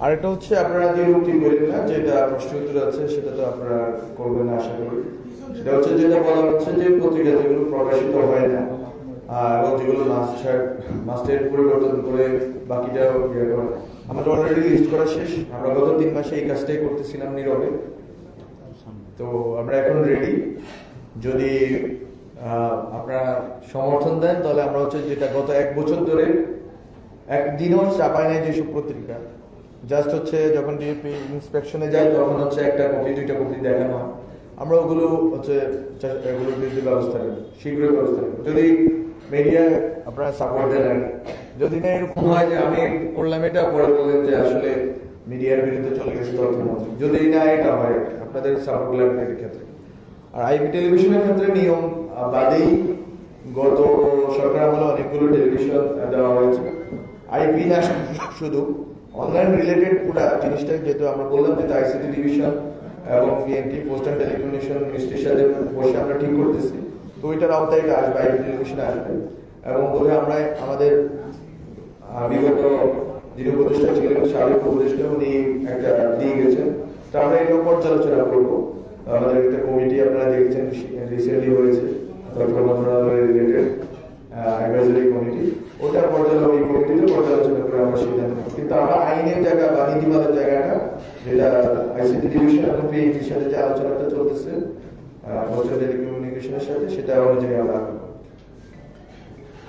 আরেকটা হচ্ছে আপনারা যে উক্তি করেন না, যেটা প্রশ্ন উত্তর আছে সেটা তো আপনারা করবেন না আশা করি। সেটা হচ্ছে যেটা বলা হচ্ছে যে পত্রিকা যেগুলো প্রকাশিত হয় না এবং যেগুলো মাস্টার পরিবর্তন করে বাকিটা ইয়ে করে, আমাদের অলরেডি লিস্ট করা শেষ। আমরা গত 3 মাসে এই কাজটাই করতেছিলাম নীরবে। তো আমরা এখন রেডি। যদি আপনারা সমর্থন দেন তাহলে আমরা হচ্ছে যেটা গত 1 বছর ধরে একদিনও চাপায় নাই যেসব পত্রিকা, জাস্ট হচ্ছে যখন ডিএপি ইন্সপেকশনে যায় তখন হচ্ছে 1টা কপি 2টা কপি দেখানো হয়, আমরা ওগুলো হচ্ছে এগুলোর বিরুদ্ধে ব্যবস্থা নেব, শীঘ্রই ব্যবস্থা নেব যদি মিডিয়া আপনারা সাপোর্ট দেন। যদি না এরকম হয় যে আমি করলাম এটা পরে বলেন যে আসলে মিডিয়ার বিরুদ্ধে চলে গেছে তথ্যমন্ত্রী, যদি না এটা হয় আপনাদের সাপোর্ট লাগবে এর ক্ষেত্রে। আর আইপি টেলিভিশনের ক্ষেত্রে নিয়ম বাদেই গত সরকার আমলে অনেকগুলো টেলিভিশন দেওয়া হয়েছে। আইপি না শুধু অনলাইন রিলেটেড পুরা জিনিসটা, যেহেতু আমরা বললাম যে আইসিটি ডিভিশন এবং পিএনটি পোস্ট অ্যান্ড টেলিকমিউনিকেশন মিনিস্ট্রির সাথে বসে আমরা ঠিক করতেছি, তো ওইটার আওতায় আসবে, আইপি টেলিভিশনে আসবে। এবং বলে আমরা আমাদের বিগত যিনি উপদেষ্টা ছিলেন সাবেক উপদেষ্টা উনি একটা দিয়ে গেছেন, তো আমরা এগুলো পর্যালোচনা করবো। আমাদের একটা কমিটি আপনারা দেখছেন রিসেন্টলি হয়েছে তথ্য মন্ত্রণালয়ের রিলেটেড অ্যাডভাইজারি কমিটি, ওটা ওই কমিটিতে পর্যালোচনা করে আমরা সিদ্ধান্ত নেব। কিন্তু আমরা আইনের জায়গা বা নীতিমালার জায়গাটা, যেটা আইসিটি ডিভিশন এবং পিএনটির সাথে যে আলোচনাটা চলতেছে পোস্ট টেলিকমিউনিকেশনের সাথে, সেটা অনুযায়ী আমরা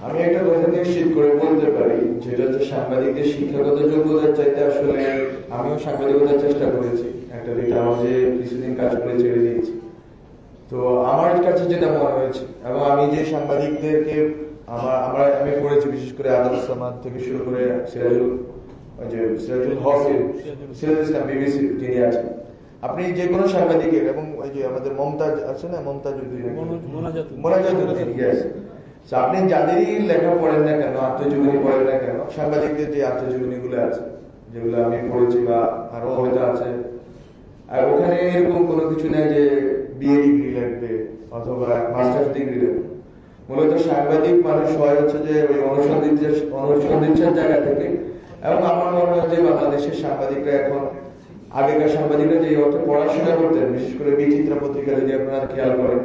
আমি একটা কথা নিশ্চিত করে বলতে পারি, যেটা হচ্ছে সাংবাদিকদের শিক্ষাগত যোগ্যতার চাইতে আসলে আমিও সাংবাদিকতার চেষ্টা করেছি, একটা দিকে আমার যে কিছুদিন কাজ করে ছেড়ে দিয়েছি। তো আমার কাছে যেটা মনে হয়েছে, এবং আমি যে সাংবাদিকদেরকে আমি পড়েছি, বিশেষ করে আদালত সামাদ থেকে শুরু করে সিরাজুল হক, সিরাজুল ইসলাম বিবিসি তিনি আছেন, আপনি যে কোনো সাংবাদিকের, এবং ওই যে আমাদের মমতাজ আছে না, আপনি যাদেরই লেখা পড়েন না কেন, আত্মজীবনী পড়েন না কেন, সাংবাদিকদের যে আত্মজীবনী গুলো আছে যেগুলো আমি পড়েছি বা আরো হয়তো আছে, আর ওখানে এরকম কোনো কিছু নেই যে বিএ ডিগ্রি লাগবে অথবা মাস্টার্স ডিগ্রি লাগবে। মূলত সাংবাদিক মানুষ হয় হচ্ছে যে ওই অনুসন্ধিৎসার জায়গা থেকে। এবং আমার মনে হয় যে বাংলাদেশের সাংবাদিকরা এখন, আগেকার সাংবাদিকরা যে অর্থে পড়াশোনা করতেন, বিশেষ করে বিচিত্রা পত্রিকা যদি আপনারা খেয়াল করেন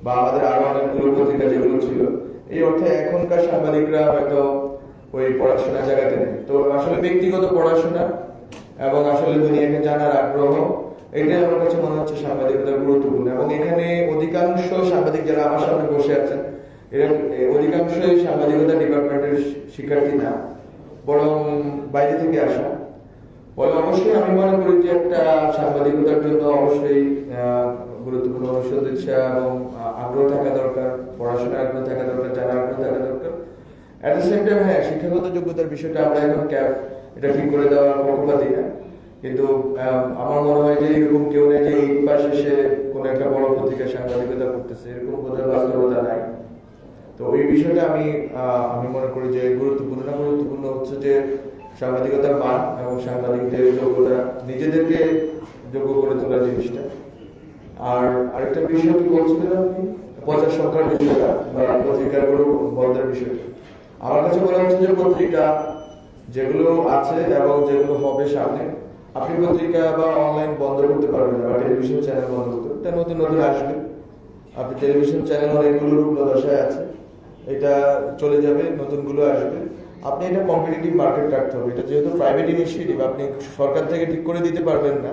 বা আমাদের আরো অনেকগুলো পত্রিকা যেগুলো ছিল, এই অর্থে এখনকার সাংবাদিকরা হয়তো ওই পড়াশোনার জায়গাতে নেই। তো আসলে ব্যক্তিগত পড়াশোনা এবং আসলে দুনিয়াকে জানার আগ্রহ, এটাই আমার কাছে মনে হচ্ছে সাংবাদিকতা গুরুত্বপূর্ণ। এবং এখানে অধিকাংশ সাংবাদিক যারা আমার সামনে বসে আছেন, এরা অধিকাংশই সাংবাদিকতা ডিপার্টমেন্টের শিক্ষার্থী না, বরং বাইরে থেকে আসা। বলে অবশ্যই আমি মনে করি যে একটা সাংবাদিকতার জন্য অবশ্যই গুরুত্বপূর্ণ অনুসন্ধিৎসা এবং আগ্রহ থাকা দরকার, পড়াশোনার আগ্রহ থাকা দরকার, জানার আগ্রহ থাকা দরকার। এট দ্য সেম টাইম হ্যাঁ, শিক্ষাগত যোগ্যতার বিষয়টা আমরা এখন এটা ঠিক করে দেওয়ার পক্ষপাতী না। কিন্তু আমার মনে হয় যে এরকম কেউ নেই যে এই পাশে এসে কোনো একটা বড় পত্রিকার সাংবাদিকতা করতেছে, এরকম কোথাও বাস্তবতা নাই। তো ওই বিষয়টা আমি মনে করি যে গুরুত্বপূর্ণ হচ্ছে যে সাংবাদিকতার মান এবং সাংবাদিকদের যোগ্যতা, নিজেদেরকে যোগ্য করে তোলার জিনিসটা। আর আরেকটা বিষয় কি বলছিলেন আপনি, প্রচার সংখ্যার বিষয়টা বা পত্রিকাগুলো বন্ধের বিষয়টা, আমার কাছে মনে হচ্ছে যে পত্রিকা যেগুলো আছে এবং যেগুলো হবে সামনে, আপনি পত্রিকা বা অনলাইন বন্ধ করতে পারবেন না, বা টেলিভিশন চ্যানেল বন্ধ করতে, এটা নতুন আসবে। আপনি টেলিভিশন চ্যানেল অনেকগুলো রূপদশায় আছে, এটা চলে যাবে, নতুনগুলো আসবে। আপনি এটা কম্পিটিটিভ মার্কেট রাখতে হবে। এটা যেহেতু প্রাইভেট ইনিশিয়েটিভ, আপনি সরকার থেকে ঠিক করে দিতে পারবেন না।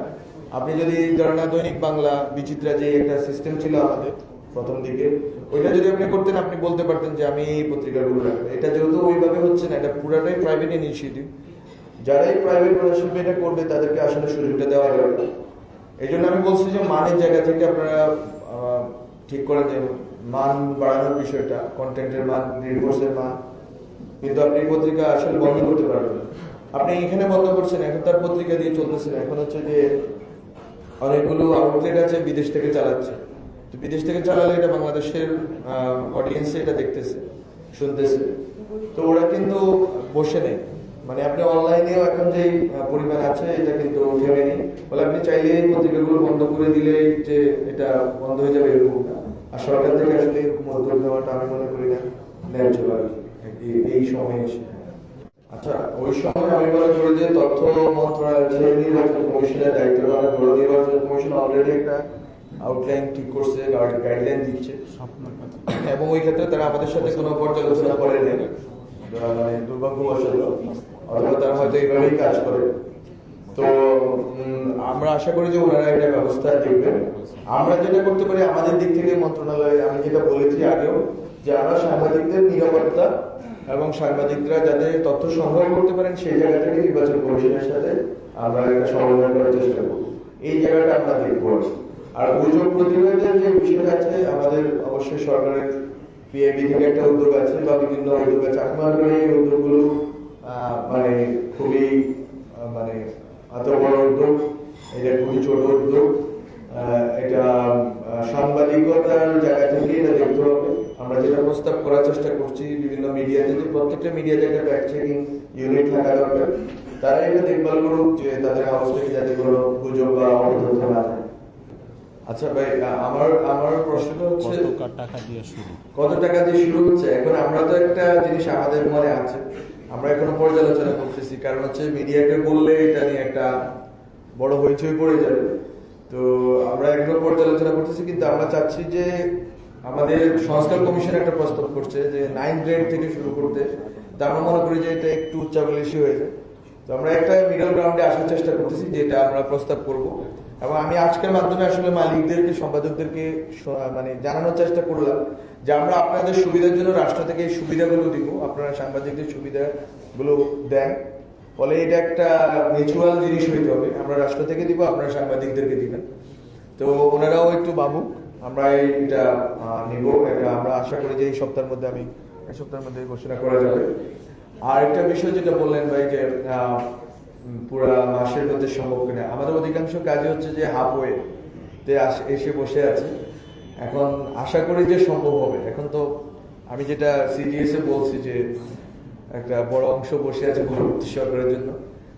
আপনি যদি ধরেন দৈনিক বাংলা, বিচিত্রা যে একটা সিস্টেম ছিল আমাদের প্রথম দিকে, ওইটা যদি আপনি করতেন, আপনি বলতে পারতেন যে আমি এই পত্রিকাগুলো রাখবো। এটা যেহেতু ওইভাবে হচ্ছে না, এটা পুরাটাই প্রাইভেট ইনিশিয়েটিভ। যারাই প্রাইভেট প্রশাসন এটা করবে তাদেরকে আসলে সুযোগটা দেওয়া যাবে। এই জন্য আমি বলছি যে মানের জায়গা থেকে আপনারা ঠিক করে দেন, মান বাড়ানোর বিষয়টা, কন্টেন্টের মান, রিপোর্টের মান। কিন্তু আপনি পত্রিকা আসলে বন্ধ করতে পারবেন না। আপনি এখানে বন্ধ করছেন, এখন তার পত্রিকা দিয়ে চলতেছেন। এখন হচ্ছে যে অনেকগুলো আউটলেট আছে বিদেশ থেকে চালাচ্ছে, তো বিদেশ থেকে চালালে এটা বাংলাদেশের অডিয়েন্স এটা দেখতেছে, শুনতেছে, তো ওরা কিন্তু বসে নেই। মানে আপনি অনলাইনেও এখন যে পরিমাণ আছে এটা কিন্তু থেমে নেই। বলে আপনি চাইলে পত্রিকাগুলো বন্ধ করে দিলে যে এটা বন্ধ হয়ে যাবে এরকম না। আর সরকার থেকে আসলে এরকম উদ্যোগ নেওয়াটা আমি মনে করি না ন্যায্য আর কি এই সময়ে এসে। আচ্ছা, ওই সময় আমি মনে করি যে তথ্য মন্ত্রণালয় যে নির্বাচন কমিশনের দায়িত্ব পালন করে, নির্বাচন কমিশন অলরেডি একটা আউটলাইন ঠিক করছে, গাইডলাইন দিচ্ছে, এবং ওই ক্ষেত্রে তারা আমাদের সাথে কোনো পর্যালোচনা করে নেই, মানে দুর্ভাগ্যবশত, অথবা তারা হয়তো এইভাবেই কাজ করে। তো আমরা আশা করি যে ওনারা এটা ব্যবস্থা দেখবেন। আমরা যেটা করতে পারি আমাদের দিক থেকে মন্ত্রণালয়ে, আমি যেটা বলেছি আগেও, যে আমরা সাংবাদিকদের নিরাপত্তা এবং সাংবাদিকরা যাতে তথ্য সংগ্রহ করতে পারেন সেই জায়গা থেকে নির্বাচন কমিশনের সাথে আমরা একটা সমন্বয় করার চেষ্টা করব। এই জায়গাটা আমরা দেখব। আর গুজব প্রতিরোধের যে বিষয়টা আছে, আমাদের অবশ্যই সরকারের পিআইবি থেকে একটা উদ্যোগ আছে বা বিভিন্ন উদ্যোগ আছে। আমি মনে করি এই উদ্যোগগুলো মানে খুবই মানে এত বড় উদ্যোগ, এটা খুবই ছোট উদ্যোগ। এটা সাংবাদিকতার জায়গা থেকে এটা দেখতে হবে। আমরা যেটা প্রস্তাব করার চেষ্টা করছি বিভিন্ন মিডিয়াতে, যে প্রত্যেকটা মিডিয়াতে একটা ফ্যাক্ট চেকিং ইউনিট থাকা দরকার। তারা এটা দেখভাল করুক যে তাদের হাউস থেকে যাতে কোনো গুজব বা অপতথ্য না থাকে। আচ্ছা ভাই, আমার প্রশ্নটা হচ্ছে কত টাকা দিয়ে শুরু হচ্ছে? এখন আমরা তো একটা জিনিস আমাদের মনে আছে, আমরা এখনো পর্যালোচনা করতেছি, কারণ হচ্ছে মিডিয়াকে বললে এটা নিয়ে একটা বড় হইচই পড়ে যাবে। তো আমরা এখনো পর্যালোচনা করতেছি, কিন্তু আমরা চাচ্ছি যে আমাদের সংস্কার কমিশন একটা প্রস্তাব করছে যে 9 গ্রেড থেকে শুরু করতে। তা আমরা মনে করি যে এটা একটু উচ্চাভিলাষী হয়ে যায়। তো আমরা একটা মিডল গ্রাউন্ডে আসার চেষ্টা করতেছি, যেটা আমরা প্রস্তাব করব। এবং আমি আজকের মাধ্যমে আসলে মালিকদেরকে, সম্পাদকদেরকে মানে জানানোর চেষ্টা করলাম যে আমরা আপনাদের সুবিধার জন্য রাষ্ট্র থেকে এই সুবিধাগুলো দিব, আপনারা সাংবাদিকদের সুবিধাগুলো দেন। ফলে এটা একটা মিউচুয়াল জিনিস হইতে হবে, আমরা রাষ্ট্র থেকে দিব, আপনারা সাংবাদিকদেরকে দিবেন। তো ওনারাও একটু ভাবুক, আমরা এটা নিব। এটা আমরা আশা করি যে এই সপ্তাহের মধ্যে ঘোষণা করা যাবে। আর একটা বিষয় যেটা বললেন ভাই, যে পুরা মাসের মধ্যে সম্ভব কিনা, আমাদের অধিকাংশ কাজই হচ্ছে যে হাফওয়ে তে এসে বসে আছে। এখন আশা করি যে সম্ভব হবে। এখন তো আমি যেটা সিডিএস এ বলছি যে একটা বড় অংশ বসে আছে পরবর্তী সরকারের জন্য,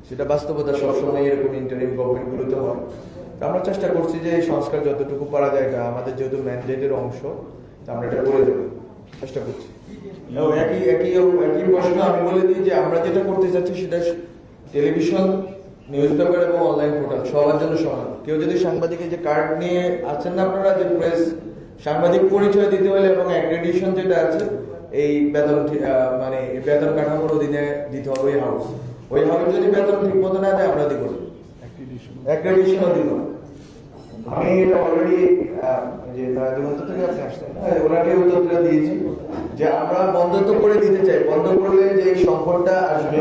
সেটা বাস্তবতা সবসময় এরকম ইন্টারিম গভর্নমেন্টগুলোতে হয়। তো আমরা চেষ্টা করছি যে এই সংস্কার যতটুকু পারা যায়, এটা আমাদের যেহেতু ম্যান্ডেটের অংশ, আমরা এটা করে দেবো, চেষ্টা করছি। একই প্রশ্ন আমি বলে দিই যে আমরা যেটা করতে চাচ্ছি সেটা টেলিভিশন, নিউজ পেপার এবং অনলাইন পোর্টাল সবার জন্য সমান। কেউ যদি সাংবাদিকের যে কার্ড নিয়ে আছেন না আপনারা, যে প্রেস সাংবাদিক পরিচয় দিতে হলে এবং অ্যাক্রেডিটেশন যেটা আছে, এই বেতন মানে বেতন কাঠামোর অধীনে দিতে হবে। ওই হাউস যদি বেতন ঠিক মতো না দেয় আমরা দিব, অ্যাক্রেডিটেশনও দিব। আমি এটা অলরেডি যে দিগন্ত থেকে আপনি আসছেন, ওনাকে উত্তরটা দিয়েছি যে আমরা বন্ধ তো করে দিতে চাই। বন্ধ করলে যে সংকটটা আসবে,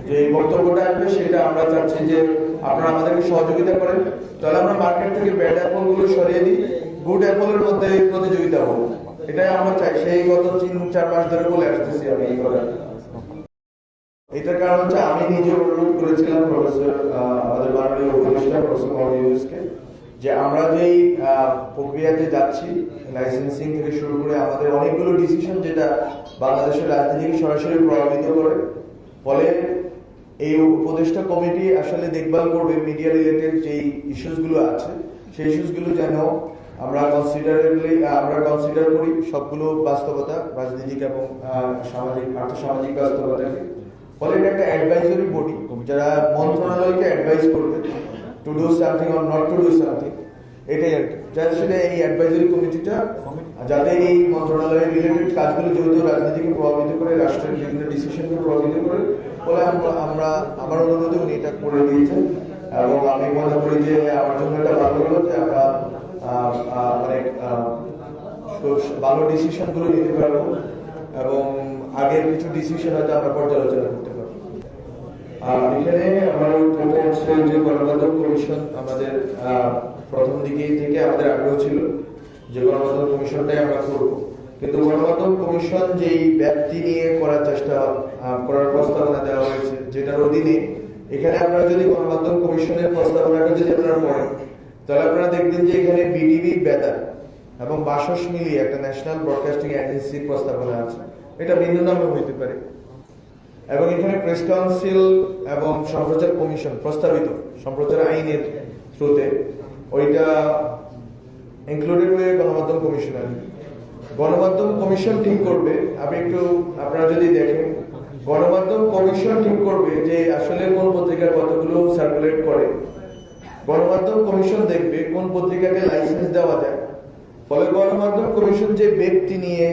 যে বক্তব্যটা আসবে, সেটা আমরা চাচ্ছি যে আপনারা আমাদেরকে সহযোগিতা করেন। তাহলে আমরা মার্কেট থেকে ব্যাড অ্যাপল গুলো সরিয়ে দিই, গুড অ্যাপলের মধ্যে প্রতিযোগিতা হবো, এটাই আমরা চাই। সেই গত 3-4 মাস ধরে বলে আসতেছি আমি এই কথা। এটার কারণ হচ্ছে আমি নিজে অনুরোধ করেছিলাম প্রফেসর, আমাদের মাননীয় উপদেষ্টা প্রফেসর মোহাম্মদ ইউনূসকে, যে আমরা যেই প্রক্রিয়াতে যাচ্ছি, লাইসেন্সিং থেকে শুরু করে আমাদের অনেকগুলো ডিসিশন যেটা বাংলাদেশের রাজনীতিকে সরাসরি প্রভাবিত করে। ফলে এই উপদেষ্টা কমিটি আসলে দেখভাল করবে মিডিয়া রিলেটেড যেই ইস্যুসগুলো আছে, সেই ইস্যুসগুলো যেন আমরা কনসিডার করি সবগুলো বাস্তবতা, রাজনৈতিক এবং সামাজিক, আর্থসামাজিক বাস্তবতাকে। ফলে এটা একটা অ্যাডভাইজরি বডি, যারা মন্ত্রণালয়কে অ্যাডভাইস করবে to do something or not to do something, এটাই আর কি। যাতে সেটা এই অ্যাডভাইজরি কমিটিটা যাতে এই মন্ত্রণালয়ের রিলেটেড কাজগুলো যেহেতু রাজনীতিকে প্রভাবিত করে, রাষ্ট্রের বিভিন্ন ডিসিশনকে প্রভাবিত করে, ফলে আমার অনুরোধে উনি এটা করে দিয়েছেন। এবং আমি মনে করি যে আমার জন্য এটা ভালো হলো যে আমরা অনেক ভালো ডিসিশন গুলো নিতে পারবো এবং আগের কিছু ডিসিশন হয়তো আমরা পর্যালোচনা করতে পারবো। আর এখানে আমার হচ্ছে যে গণমাধ্যম কমিশন, আমাদের প্রথম দিকে থেকে আমাদের আগ্রহ ছিল যে গণমাধ্যম কমিশনটাই আমরা করবো, কিন্তু গণমাধ্যম কমিশন যেই ব্যাপ্তি নিয়ে করার প্রস্তাবনা দেওয়া হয়েছে, যেটার অধীনে এখানে আপনারা যদি গণমাধ্যম কমিশনের প্রস্তাবনাটা যদি আপনারা পড়েন, তাহলে আপনারা দেখবেন যে এখানে বিটিভি, বেতার এবং বাসস মিলিয়ে একটা ন্যাশনাল ব্রডকাস্টিং এজেন্সির প্রস্তাবনা আছে। এটা ভিন্ন নামে হইতে পারে। এবং এখানে প্রেস কাউন্সিল এবং সম্প্রচার কমিশন প্রস্তাবিত সম্প্রচার আইনের থ্রুতে ওইটা ইনক্লুডেড হয়ে গণমাধ্যম কমিশন আসবে। গণমাধ্যম কমিশন ঠিক করবে। আপনারা যদি দেখেন গণমাধ্যম কমিশন ঠিক করবে যে আসলে কোন পত্রিকা কতগুলো সার্কুলেট করে। গণমাধ্যম কমিশন দেখবে কোন পত্রিকাকে লাইসেন্স দেওয়া যায়। ফলে গণমাধ্যম কমিশন যে ব্যক্তি নিয়ে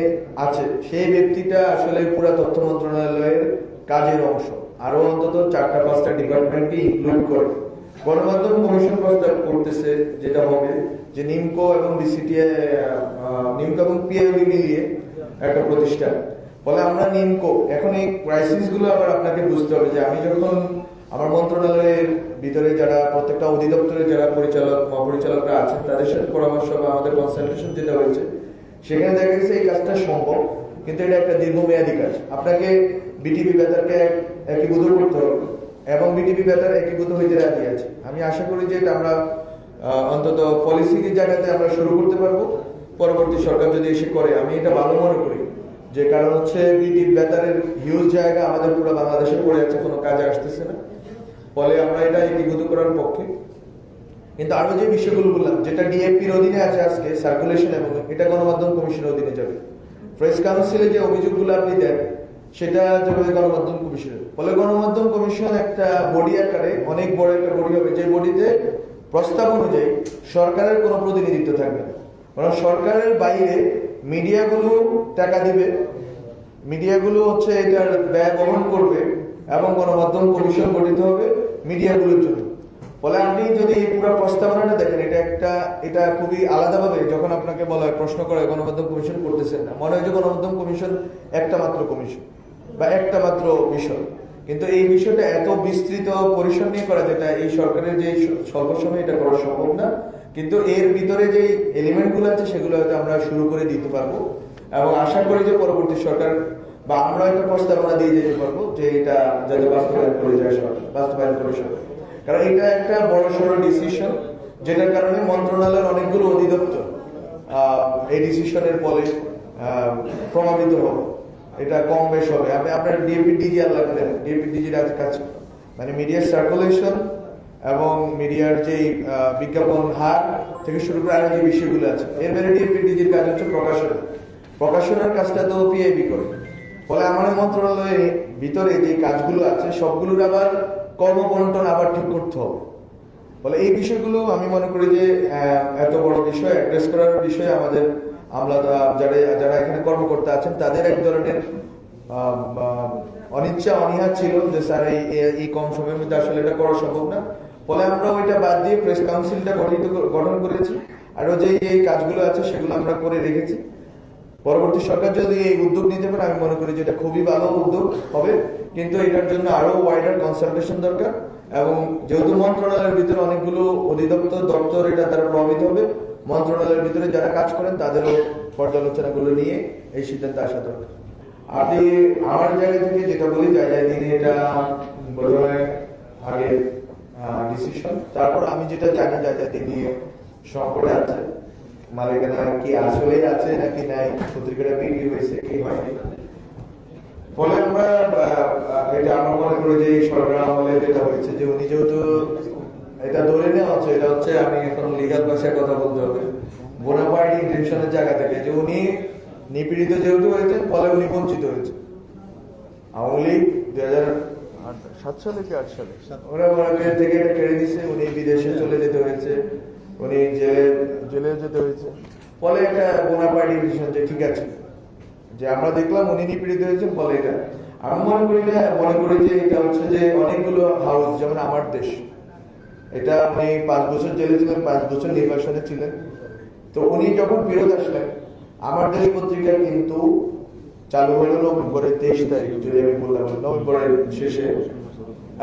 আছে সেই ব্যক্তিটা আসলে পুরো তথ্য মন্ত্রণালয়ের কাজের অংশ, আরো অন্তত 4-5টা ডিপার্টমেন্টকে ইনক্লুড করে গণমাধ্যম কমিশন প্রস্তাব করতেছে, যেটা হবে যে নিমকো এবং নিমকো এবং পিআইবি মিলিয়ে একটা প্রতিষ্ঠান। ফলে আমরা নিমকো এখন এই ক্রাইসিস গুলো আবার আপনাকে বুঝতে হবে যে আমি যখন আমার মন্ত্রণালয়ের ভিতরে যারা প্রত্যেকটা অধিদপ্তরে যারা পরিচালক মহাপরিচালকরা আছেন তাদের সাথে পরামর্শ বা আমাদের কনসালটেশন যেটা হয়েছে, সেখানে দেখা গেছে এই কাজটা সম্ভব, কিন্তু এটা একটা দীর্ঘমেয়াদী কাজ। আপনাকে বিটিপি বেতারকে একীভূত করতে হবে এবং বিটিপি বেতার একীভূত হইতে রাজি আছে। আমি আশা করি যে এটা আমরা অন্তত পলিসি জায়গাতে আমরা শুরু করতে পারবো, পরবর্তী সরকার যদি এসে করে। আমি এটা ভালো মনে করি, যে কারণ হচ্ছে বিটিপি বেতারের হিউজ জায়গা আমাদের পুরো বাংলাদেশে পড়ে আছে, কোনো কাজে আসতেছে না। ফলে আমরা এটা একীভূত করার পক্ষে। কিন্তু আরো যে বিষয়গুলো বললাম, যেটা ডিএপির অধীনে আছে আজকে সার্কুলেশন, এবং এটা গণমাধ্যম কমিশনের অধীনে যাবে। প্রেস কাউন্সিলে যে অভিযোগগুলো আপনি দেন সেটা যাবে গণমাধ্যম কমিশনের। ফলে গণমাধ্যম কমিশন একটা বডি আকারে অনেক বড় একটা বডি হবে, যে বডিতে প্রস্তাব অনুযায়ী সরকারের কোনো প্রতিনিধিত্ব থাকবে না, কারণ সরকারের বাইরে মিডিয়াগুলো টাকা দিবে, মিডিয়াগুলো হচ্ছে এটার ব্যয় বহন করবে, এবং গণমাধ্যম কমিশন গঠিত হবে মিডিয়াগুলোর জন্য। ফলে আপনি যদি এই পুরো প্রস্তাবনাটা দেখেন, এটা খুবই আলাদাভাবে যখন আপনাকে বলা হয়, প্রশ্ন করা হয় গণমাধ্যম কমিশন করতেছেন না, মনে হয় যে গণমাধ্যম কমিশন একটা মাত্র কমিশন বা একটা মাত্র বিষয়। কিন্তু এই বিষয়টা এত বিস্তৃত পরিসর নিয়ে করা, যেটা এই সরকারের যে স্বল্প সময় এটা করা সম্ভব না, কিন্তু এর ভিতরে যে এলিমেন্ট গুলো আছে সেগুলো হয়তো আমরা শুরু করে দিতে পারবো, এবং আশা করি যে পরবর্তী সরকার বা আমরা একটা প্রস্তাবনা দিয়ে যেতে পারবো যে এটা যাতে বাস্তবায়ন করে যায় সরকার, বাস্তবায়ন করে সরকার। কারণ এটা একটা বড় সড়ো ডিসিশন, যেটার কারণে মন্ত্রণালয়ের অনেকগুলো অধিদপ্তর এই ডিসিশনের ফলে প্রভাবিত হবে। এটা কম বেশ হবে। আপনি আপনার ডিএপি ডিজি আর লাগবেন, ডিএপি ডিজির কাজ মানে মিডিয়া সার্কুলেশন এবং মিডিয়ার যে বিজ্ঞাপন হার থেকে শুরু করে আরো যে বিষয়গুলো আছে, এর বাইরে ডিএপি ডিজির কাজ হচ্ছে প্রকাশনার কাজটা তো পিআইবি করে। ফলে আমাদের মন্ত্রণালয়ের ভিতরে যে কাজগুলো আছে সবগুলোর আবার কর্মবন্টন আবার ঠিক করতে হবে। ফলে এই বিষয়গুলো আমি মনে করি যে এত বড় বিষয় অ্যাড্রেস করার বিষয়ে আমাদের যারা এখানে কর্মকর্তা আছেন তাদের এক ধরনের অনিচ্ছা অনীহা ছিল যে স্যার এই কম সময়ের মধ্যে আসলে এটা করা সম্ভব না। ফলে আমরা ওইটা বাদ দিয়ে প্রেস কাউন্সিলটা গঠন করেছি, আরো যে এই কাজগুলো আছে সেগুলো আমরা করে রেখেছি। পরবর্তী সরকার যদি এই উদ্যোগ নিতে পারে, আমি মনে করি যে এটা খুবই ভালো উদ্যোগ হবে, কিন্তু এটার জন্য আরো ওয়াইডার কনসালটেশন দরকার। এবং যেহেতু মন্ত্রণালয়ের ভিতরে অনেকগুলো দপ্তর এটা তারা প্রভাবিত হবে, মন্ত্রণালয়ের ভিতরে যারা কাজ করেন তাদেরও পর্যালোচনাগুলো নিয়ে এই সিদ্ধান্তে আসা দরকার। আপনি আমার জায়গা থেকে যেটা বলি যায় দিনে এটা বোধহয় আগে ডিসিশন, তারপর আমি যেটা জানি যায় নিয়ে সংকটে আছে, মালিকানা কি আসলে আছে নাকি নাই, পত্রিকাটা বিক্রি হয়েছে কি হয়নি। ফলে আমরা এটা আমরা মনে করি যে সরকার আমলে যেটা হয়েছে যে উনি যেহেতু এটা ধরে নেওয়া হচ্ছে, এটা হচ্ছে আমি এখন লিগাল ভাষায় কথা বলতে হবে, বোনাফাইড ইন্টেনশনের জায়গা থেকে যে উনি নিপীড়িত যেহেতু হয়েছেন, ফলে উনি বঞ্চিত হয়েছে। আওয়ামী লীগ 2007 সালে কি 8 সালে ওরা থেকে এটা কেড়ে দিচ্ছে, উনি বিদেশে চলে যেতে হয়েছে, উনি জেলে যেতে হয়েছে। ফলে একটা বোনাফাইড ইন্টেনশন যে ঠিক আছে যে আমরা দেখলাম উনি নিপীড়িত হয়েছেন। ফলে এটা আমি মনে করি যে এটা হচ্ছে যে অনেকগুলো হাউস, যেমন আমার দেশ, এটা উনি 5 বছর জেলে ছিলেন, 5 বছর নির্বাসনে ছিলেন। তো উনি যখন ফেরত আসলেন, আমার দেশ পত্রিকা কিন্তু চালু হলো নভেম্বরের 23 তারিখ, যদি আমি বললাম নভেম্বরের শেষে,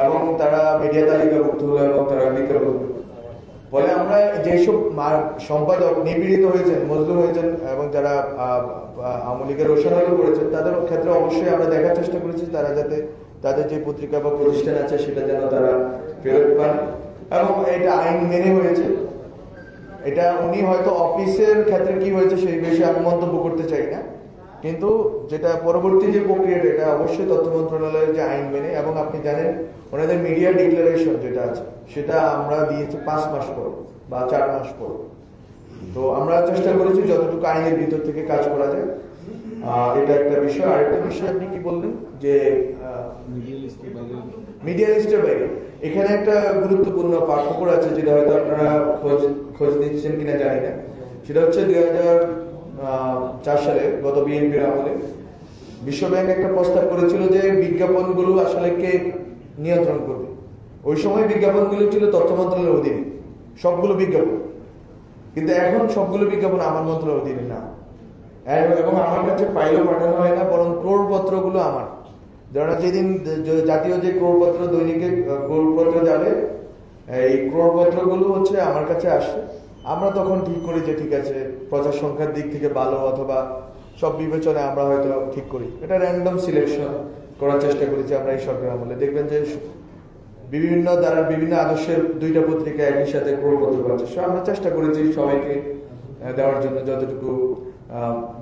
এবং তারা মিডিয়া তালিকাভুক্ত হলো এবং তারা বিক্রয় করলো। ফলে আমরা যেসব সম্পাদক নিপীড়িত হয়েছেন, মজলুম হয়েছেন এবং যারা আওয়ামী লীগের রোষানল করেছেন, তাদের ক্ষেত্রে অবশ্যই আমরা দেখার চেষ্টা করেছি তারা যাতে তাদের যে পত্রিকা বা প্রতিষ্ঠান আছে সেটা যেন তারা ফেরত পান, এবং এটা আইন মেনে হয়েছে। এটা উনি হয়তো অফিসের ক্ষেত্রে কি হয়েছে সেই বিষয়ে আমি মন্তব্য করতে চাই না, কিন্তু যেটা পরবর্তী যে প্রক্রিয়াটা এটা অবশ্যই তথ্য মন্ত্রণালয়ের যে আইন মেনে। এবং আপনি জানেন ওনাদের মিডিয়া ডিক্লারেশন যেটা আছে সেটা আমরা দিয়েছি 5 মাস পর বা 4 মাস পর। তো আমরা চেষ্টা করেছি যতটুকু আইনের ভিতর থেকে কাজ করা যায়। এটা একটা বিষয়। আরেকটা বিষয় আপনি কি বললেন যে মিডিয়া লিস্টের বাইরে এখানে একটা গুরুত্বপূর্ণ পাঠ্যক্রম আছে, যেটা হয়তো আপনারা খোঁজ নিচ্ছেন কিনা জানি না। সেটা হচ্ছে 2004 সালে গত বিএনপির আমলে বিশ্বব্যাংক একটা প্রস্তাব করেছিল যে বিজ্ঞাপনগুলো আসলে কে নিয়ন্ত্রণ করবে। ওই সময় বিজ্ঞাপনগুলো ছিল তথ্য মন্ত্রণালয়ের অধীনে, সবগুলো বিজ্ঞাপন। কিন্তু এখন সবগুলো বিজ্ঞাপন আমার মন্ত্রণালয়ের অধীনে না, এবং আমার কাছে ফাইলও পাঠানো হয় না, বরং ক্রোড়পত্রগুলো আমার। ধরেন যেদিন জাতীয় যে ক্রোড়পত্র, দৈনিকে ক্রোড়পত্র যাবে, এই ক্রোড়পত্রগুলো হচ্ছে আমার কাছে আসে। আমরা তখন ঠিক করি যে ঠিক আছে, প্রচার সংখ্যার দিক থেকে ভালো অথবা সব বিবেচনায় আমরা হয়তো ঠিক করি। এটা র্যান্ডম সিলেকশন করার চেষ্টা করেছি আমরা এই সরকার আমলে। দেখবেন যে বিভিন্ন দ্বারা বিভিন্ন আদর্শের দুইটা পত্রিকা একই সাথে ক্রোড়পত্র করেছে, আমরা চেষ্টা করেছি সবাইকে দেওয়ার জন্য যতটুকু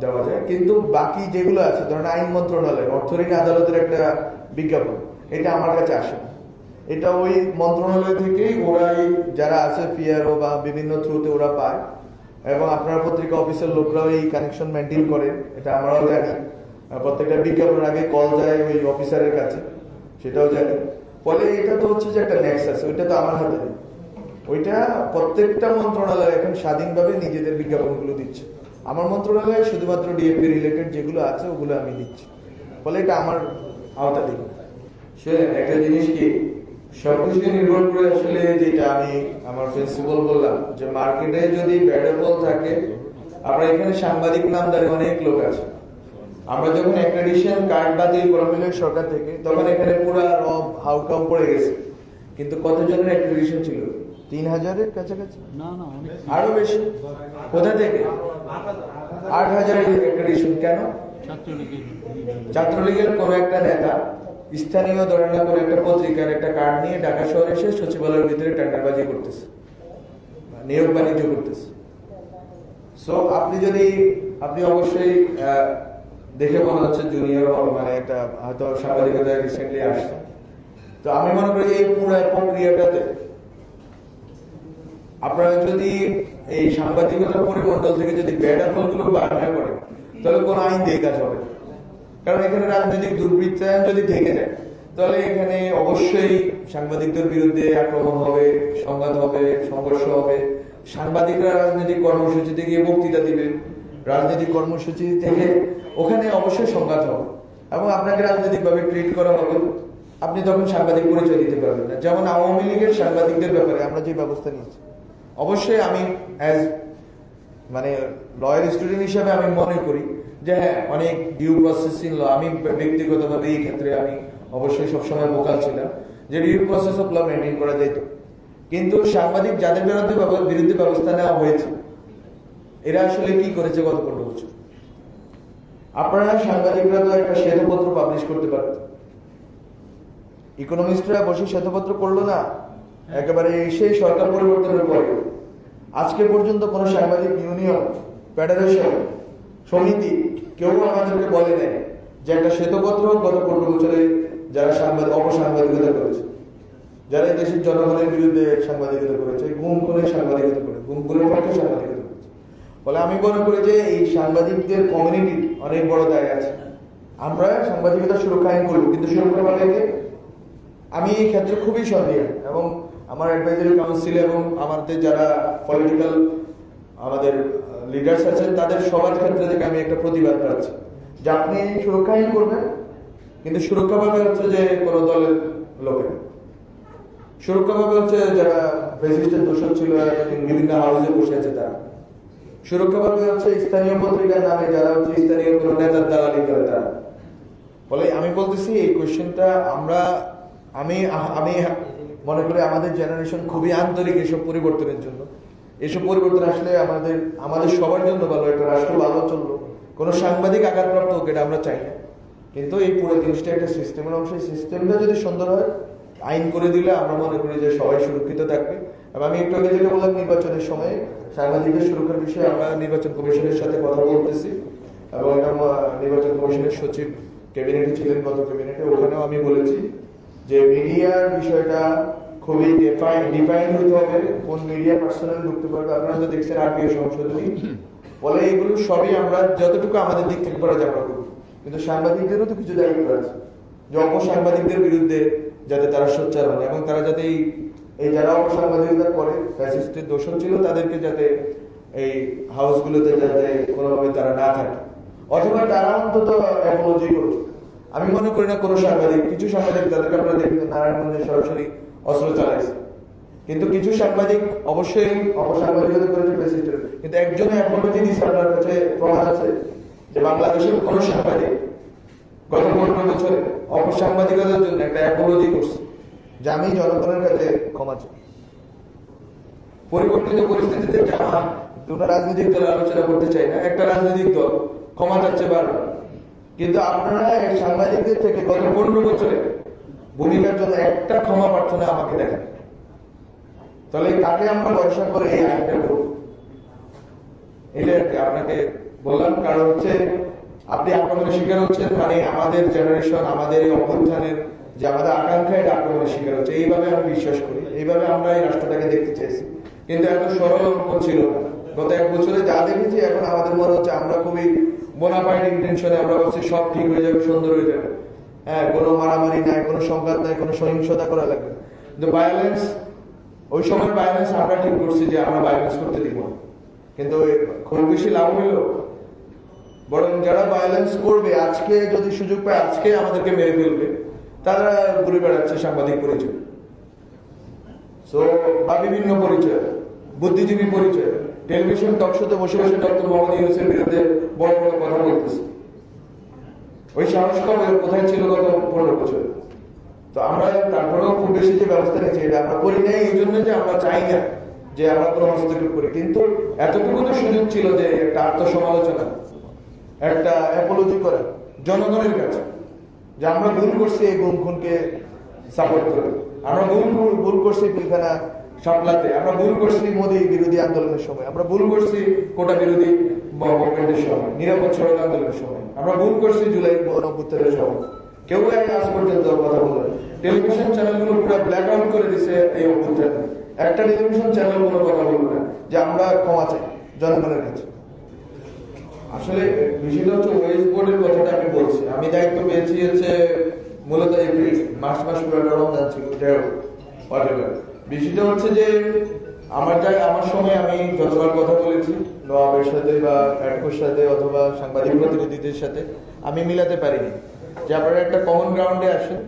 দেওয়া যায়। কিন্তু বাকি যেগুলো আছে, ধরেন আইন মন্ত্রণালয়, অর্থঋণ আদালতের একটা বিজ্ঞাপন, এটা আমার কাছে আসে না। এটা ওই মন্ত্রণালয় থেকেই ওরাই যারা আছে পিআরও বা বিভিন্ন থ্রুতে ওরা পায়, এবং আপনার পত্রিকা অফিসের লোকরাও এই কানেকশন মেনটেন করে, এটা আমরাও জানি। প্রত্যেকটা বিজ্ঞাপনের আগে কল যায় ওই অফিসারের কাছে, সেটাও জানি। ফলে এটা তো হচ্ছে যে একটা নেক্সাস, ওইটা তো আমার হাতে নেই। ওইটা প্রত্যেকটা মন্ত্রণালয় এখন স্বাধীনভাবে নিজেদের বিজ্ঞাপনগুলো দিচ্ছে। আমার মন্ত্রণালয়ে শুধুমাত্র ডিএপি রিলেটেড যেগুলো আছে ওগুলো আমি দিচ্ছি। ফলে এটা আমার আওতাধীন। সে একটা জিনিস কি, সবকিছু নির্ভর করে আসলে, যেটা আমি আমার প্রিন্সিপাল বললাম যে মার্কেটে যদি ব্যাড অ্যাপল থাকে, আমরা এখানে সাংবাদিক নামদারি অনেক লোক আছে। আমরা যখন অ্যাক্রেডিটেশন কার্ড বাতিল করা হলো সরকার থেকে, তখন এখানে পুরো রব হাউকাম পড়ে গেছে। কিন্তু কতজনের অ্যাক্রেডিটেশন ছিল? 3000-এর কাছাকাছি, আরো বেশি। কোথা থেকে? 8000-এর অ্যাক্রেডিটেশন। কেন? ছাত্রলীগের কোন একটা নেতা স্থানীয় ধরেন না কোনো একটা পত্রিকার একটা কার্ড নিয়ে ঢাকা শহরে এসে সচিবালয়ের ভিতরে টেন্ডারবাজি করতেছে, নিয়োগ বাণিজ্য করতেছে। সো আপনি অবশ্যই দেখে মনে হচ্ছে জুনিয়র, মানে একটা হয়তো সাংবাদিকতা রিসেন্টলি আসছে। তো আমি মনে করি এই পুরো প্রক্রিয়াটাতে আপনারা যদি এই সাংবাদিকতার পরিমণ্ডল থেকে যদি ব্যাড অ্যাপলগুলো বার না করেন, তাহলে কোন আইন দিয়ে কাজ হবে? কারণ এখানে রাজনৈতিক দুর্বৃত্তায়ন যদি থেকে যায়, তাহলে এখানে অবশ্যই সাংবাদিকদের বিরুদ্ধে আক্রমণ হবে, সংঘাত হবে, সংঘর্ষ হবে। সাংবাদিকরা রাজনৈতিক কর্মসূচিতে গিয়ে বক্তৃতা দিবে, রাজনৈতিক কর্মসূচি থেকে ওখানে অবশ্যই সংঘাত হবে, এবং আপনাকে রাজনৈতিকভাবে ট্রিট করা হবে। আপনি তখন সাংবাদিক পরিচয় দিতে পারবেন না। যেমন আওয়ামী লীগের সাংবাদিকদের ব্যাপারে আমরা যে ব্যবস্থা নিয়েছি, অবশ্যই আমি অ্যাজ মানে লয়ার স্টুডেন্ট হিসাবে আমি মনে করি যে হ্যাঁ, অনেক ডিউ প্রসেসিং ল, আমি ব্যক্তিগতভাবে এই ক্ষেত্রে আমি অবশ্যই সবসময় ভোকাল ছিলাম যে due process of law maintain করা যেত। কিন্তু সাংবাদিক যাদের বিরুদ্ধে ব্যবস্থা নেওয়া হয়েছে, এরা আসলে কি করেছে গত 15 বছর? আপনারা সাংবাদিকরা তো একটা শ্বেতপত্র পাবলিশ করতে পারতেন। ইকোনমিস্টরা বসে শ্বেতপত্র করলো না একেবারে সেই সরকার পরিবর্তনের পরে। আজকে পর্যন্ত কোন সাংবাদিক ইউনিয়ন, ফেডারেশন, সমিতি কেউ আমাদেরকে বলে নেয় যে একটা শ্বেতপত্র গত 15 বছরে যারা অপসাংবাদিকতা করেছে, যারা দেশের জনগণের বিরুদ্ধে সাংবাদিকতা করেছে, গুম করে সাংবাদিকতা করে, গুম করে পক্ষে সাংবাদিকতা করেছে। ফলে আমি মনে করি যে এই সাংবাদিকদের কমিউনিটির অনেক বড় দায় আছে। আমরা সাংবাদিকতা সুরক্ষা আইন করবো, কিন্তু সুরক্ষা পাবে আমি এই ক্ষেত্রে খুবই সন্দেহ, এবং আমার অ্যাডভাইজারি কাউন্সিল এবং আমাদের যারা পলিটিক্যাল আমাদের লিডার্স আছেন, তাদের সবার ক্ষেত্রে থেকে আমি একটা প্রতিবাদ পাচ্ছি যে আপনি সুরক্ষা আইন করবেন, কিন্তু সুরক্ষা পাবে হচ্ছে যে কোনো দলের লোকেরা, সুরক্ষা পাবে হচ্ছে যারা ফ্যাসিস্টের দোষর ছিল, বিভিন্ন হাউসে বসে আছে তারা, সুরক্ষা পাবে হচ্ছে স্থানীয় পত্রিকার নামে যারা হচ্ছে স্থানীয় কোনো নেতার দালালি করে তারা। ফলে আমি বলতেছি এই কোয়েশ্চেনটা আমি মনে করি আমাদের জেনারেশন খুবই আন্তরিক এসব পরিবর্তনের জন্য। এসব পরিবর্তন আসলে আমাদের সবার জন্য ভালো, একটা রাষ্ট্র ভালো চললো, কোনো সাংবাদিক আঘাতপ্রাপ্ত হোক, এটা আমরা চাই না। কিন্তু এই পুরো জিনিসটা একটা সিস্টেমের অংশ। সিস্টেমটা যদি সুন্দর হয়, আইন করে দিলে আমরা মনে করি যে সবাই সুরক্ষিত থাকবে। এবং আমি একটু আগে যেটা বললাম, নির্বাচনের সময় সাংবাদিকদের সুরক্ষার বিষয়ে আমরা নির্বাচন কমিশনের সাথে কথা বলতেছি, এবং এটা নির্বাচন কমিশনের সচিব ক্যাবিনেটে ছিলেন, গত ক্যাবিনেটে, ওখানেও আমি বলেছি যে মিডিয়ার বিষয়টা খুবই ডিফাইন হতে হবে, কোন মিডিয়া পার্সোনাল ঢুকতে পারবে। আপনারা তো দেখছেন আরপিও সংশোধনী, বলে এগুলো সবই আমরা যতটুকু আমাদের দিক থেকে করা যাবে করবো, কিন্তু সাংবাদিকদেরও তো কিছু দায়িত্ব আছে। যে অপসাংবাদিকদের বিরুদ্ধে যাতে তারা সোচ্চার হয় এবং তারা যাতে এই যারা অপসাংবাদিকতা করে ফ্যাসিস্টের দোষক ছিল তাদেরকে যাতে এই হাউসগুলোতে যাতে কোনোভাবে তারা না থাকে, অথবা তারা অন্তত অ্যাপোলজি করুক। আমি মনে করি না কোনো সাংবাদিক, কিছু সাংবাদিক তাদেরকে আপনারা দেখবেন নারায়ণগঞ্জে সরাসরি অস্ত্র চালাইছে, কিন্তু কিছু সাংবাদিক অবশ্যই অপসাংবাদিকতা করেছে ফ্যাসিস্টের, কিন্তু একজনে অ্যাপোলজি দিচ্ছে। আপনার কাছে প্রমাণ আছে যে বাংলাদেশের কোনো সাংবাদিক গত 15 বছরে অপসাংবাদিকতার জন্য একটা অ্যাপোলজি করছে যে আমি জনগণের কাছে ক্ষমা চাই। পরিবর্তিত পরিস্থিতিতে দুটো রাজনৈতিক দল আলোচনা করতে চাই না, একটা রাজনৈতিক দল ক্ষমা চাচ্ছে বারবার, কিন্তু আপনারা সাংবাদিকদের থেকে গত 15 বছরে ভূমিকার জন্য একটা ক্ষমা প্রার্থনা আমাকে দেখেন, তাহলে কাকে আমরা ভরসা করে এই আইনটা করব? এটা আপনাকে বললাম, কারণ হচ্ছে আপনি আক্রমণের শিকার হচ্ছেন, মানে আমাদের জেনারেশন, আমাদের এই অভ্যুত্থানের যে আমাদের আকাঙ্ক্ষা, এটা আক্রমণের শিকার হচ্ছে। এইভাবে আমি বিশ্বাস করি, এইভাবে আমরা এই রাষ্ট্রটাকে দেখতে চাইছি, কিন্তু এত সরল ছিল না। গত 1 বছরে যা দেখেছি, এখন আমাদের মনে হচ্ছে আমরা খুবই বোনাফাইড ইন্টেনশনে আমরা বলছি সব ঠিক হয়ে যাবে, সুন্দর হয়ে যাবে, হ্যাঁ, কোনো মারামারি নাই, কোনো সংঘাত নাই, কোনো সহিংসতা করা লাগবে। কিন্তু ভায়োলেন্স, ওই সময় ভায়োলেন্স আমরা ঠিক করছি যে আমরা ভায়োলেন্স করতে দিব না, কিন্তু খুব বেশি লাভ হইল। বরং যারা ভায়োলেন্স করবে, আজকে যদি সুযোগ পায় আজকে আমাদেরকে মেরে ফেলবে, তারা ঘুরে বেড়াচ্ছে সাংবাদিক পরিচয়, বা বিভিন্ন পরিচয়, বুদ্ধিজীবী পরিচয়, টেলিভিশন টকশোতে বসে বসে ডক্টর মোহাম্মদ ইউনূসের বিরুদ্ধে বড় বড় কথা বলতেছে। ওই সাহস কবে কোথায় ছিল গত 15 বছর? তো আমরা তারপরেও খুব বেশি যে ব্যবস্থা নিয়েছি, এটা আমরা করি নাই এই জন্য যে আমরা চাই না যে আমরা কোনো হস্তক্ষেপ করি, কিন্তু এতটুকু তো সুযোগ ছিল যে একটা আত্মসমালোচনা, একটা অ্যাপোলজি করা জনগণের কাছে, যে আমরা ভুল করছি এই গুম খুনকে সাপোর্ট করে, আমরা ভুল করছি পিলখানা সামলাতে, আমরা ভুল করছি মোদী বিরোধী আন্দোলনের সময়, আমরা ভুল করছি কোটা বিরোধী মুভমেন্টের সময়, নিরাপদ সড়ক আন্দোলনের সময়, আমরা ভুল করছি জুলাই গণঅভ্যুত্থানের সময়। কেউ আজ পর্যন্ত কথা বলে টেলিভিশন চ্যানেলগুলো পুরো ব্ল্যাক আউট করে দিচ্ছে এই অভ্যুত্থানে। একটা টেলিভিশন চ্যানেল কোনো কথা বলবে না যে আমরা ক্ষমা চাই জনগণের কাছে। আসলে বিষয়টা হচ্ছে ওয়েস্ট বোর্ডের কথাটা আমি বলছি, আমি দায়িত্ব পেয়েছি হচ্ছে মূলত এপ্রিল মাস পুরো রমজান ছিল, যাই হোক বিষয়টা হচ্ছে যে আমার সময় আমি যতবার কথা বলেছি নবাবের সাথে বা অ্যাডকোর সাথে অথবা সাংবাদিক প্রতিনিধিদের সাথে, আমি মিলাতে পারিনি যে আপনারা একটা কমন গ্রাউন্ডে আসেন,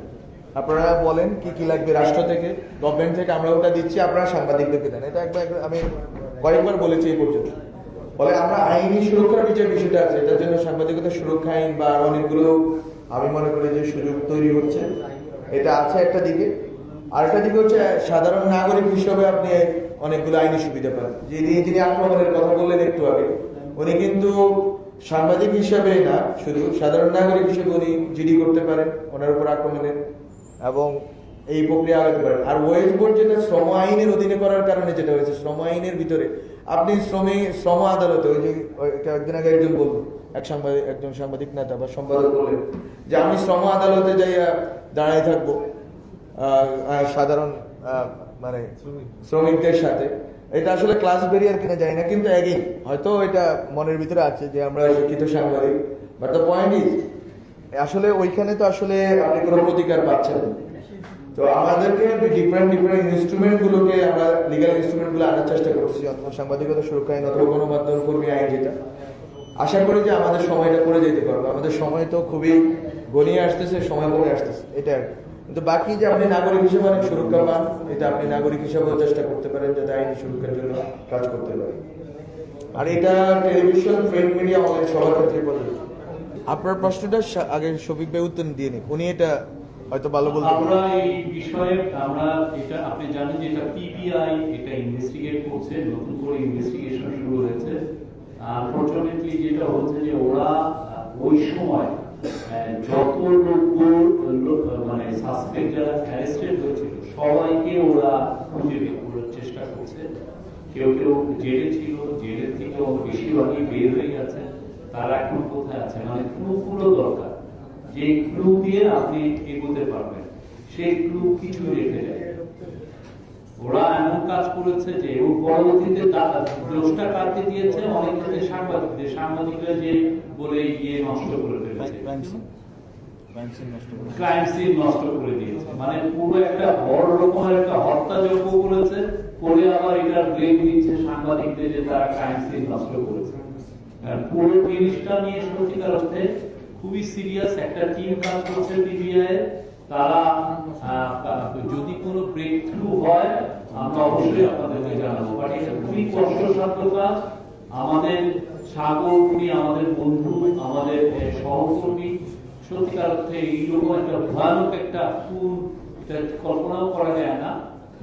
আপনারা বলেন কি কি লাগবে রাষ্ট্র থেকে, গভর্নমেন্ট থেকে, আমরা ওটা দিচ্ছি, আপনারা সাংবাদিকদেরকে দেন। এটা একবার আমি কয়েকবার বলেছি এই পর্যন্ত। বলে আমরা আইনি সুরক্ষার যে বিষয়টা আছে, এটার জন্য সাংবাদিকতা সুরক্ষা আইন বা অনেকগুলো আমি মনে করি যে সুযোগ তৈরি হচ্ছে, এটা আছে একটা দিকে। আরেকটা দিকে হচ্ছে সাধারণ নাগরিক হিসেবে আপনি অনেকগুলো আইনি সুবিধা পান। যিনি আক্রমণের কথা বললেন একটু আগে, উনি কিন্তু সাংবাদিক হিসেবে না, শুধু সাধারণ নাগরিক হিসেবে উনি জিডি করতে পারেন ওনার উপর আক্রমণের, এবং এই প্রক্রিয়া আগাতে পারেন। আর ওয়েস্ট বোর্ড যেটা শ্রম আইনের অধীনে করার কারণে যেটা হয়েছে, শ্রম আইনের ভিতরে আপনি শ্রম আদালতে, ওই যে একদিন আগে একজন বললো, একজন সাংবাদিক নেতা বা সম্পাদক বললেন যে আমি শ্রম আদালতে যাইয়া দাঁড়াই থাকবো সাধারণ মানে শ্রমিকদের সাথে। এটা আসলে ক্লাস ব্যারিয়ার কিনা যায় না, কিন্তু একই হয়তো এটা মনের ভিতরে আছে যে আমরা শিক্ষিত সাংবাদিক, বাট দ্য পয়েন্ট ইজ আসলে ওইখানে তো আসলে আপনি কোনো প্রতিকার পাচ্ছেন। তো আমাদেরকে ডিফারেন্ট ইনস্ট্রুমেন্ট গুলোকে, আমরা লিগাল ইনস্ট্রুমেন্ট গুলো আনার চেষ্টা করছি, অথবা সাংবাদিকতা সুরক্ষা আইন অথবা গণমাধ্যম কর্মী আইন, যেটা আশা করি যে আমাদের সময়টা করে যেতে পারবো। আমাদের সময় তো খুবই গনিয়ে আসতেছে, সময় কমে আসতেছে, এটা আর কি। কিন্তু বাকি যে আপনি নাগরিক হিসেবে অনেক সুরক্ষা পান, এটা আপনি নাগরিক হিসেবেও চেষ্টা করতে পারেন যাতে আইনি সুরক্ষার জন্য কাজ করতে পারেন। আর এটা টেলিভিশন, প্রিন্ট মিডিয়া, অনলাইন সবার ক্ষেত্রে প্রযোজ্য। আপনার প্রশ্নটা আগে শফিক ভাই উত্তর দিয়ে নিন, উনি এটা হয়তো ভালো বলতে পারেন। আমরা এই বিষয়ে আমরা এটা আপনি জানেন যে এটা পিবিআই এটা ইনভেস্টিগেট করছে, নতুন করে ইনভেস্টিগেশন শুরু হয়েছে। আনফরচুনেটলি যেটা হচ্ছে যে ওরা ওই সময় যত লোক মানে সাসপেক্ট যারা অ্যারেস্টেড হয়েছিল সবাইকে ওরা খুঁজে বের করার চেষ্টা করছে। কেউ জেলে ছিল, জেলের থেকেও বেশিরভাগই বের হয়ে গেছে। তারা এখন কোথায় আছে, মানে ক্লুগুলো দরকার, যে ক্লু দিয়ে আপনি এগোতে পারবেন, সেই ক্লু কিছু রেখে যায়। ওরা এমন কাজ করেছে যে ও পরবর্তীতে দোষটা কাটতে দিয়েছে অনেক ক্ষেত্রে সাংবাদিকরা যে বলে নষ্ট করে ফেলেছে। ক্রাইম সিন নষ্ট করে দিয়েছে, মানে পুরো একটা বড় রকমের একটা হত্যাযজ্ঞ করেছে, করে আবার এটা ব্লেম দিচ্ছে সাংবাদিকদের যে তারা ক্রাইম সিন নষ্ট করেছে। আর পুরো জিনিসটা নিয়ে সত্যিকার অর্থে খুবই সিরিয়াস একটা টিম কাজ করছে পিবিআই। তারা যদি কোনো ব্রেক থ্রু হয় আমরা অবশ্যই আপনাদেরকে জানাবো, বাট এটা খুবই কষ্টসাধ্য কাজ। আমাদের সাগরপুরী, আমাদের বন্ধু, আমাদের সহকর্মী, সত্যিকার অর্থে এইরকম একটা ভয়ানক একটা খুন এটা কল্পনাও করা যায় না।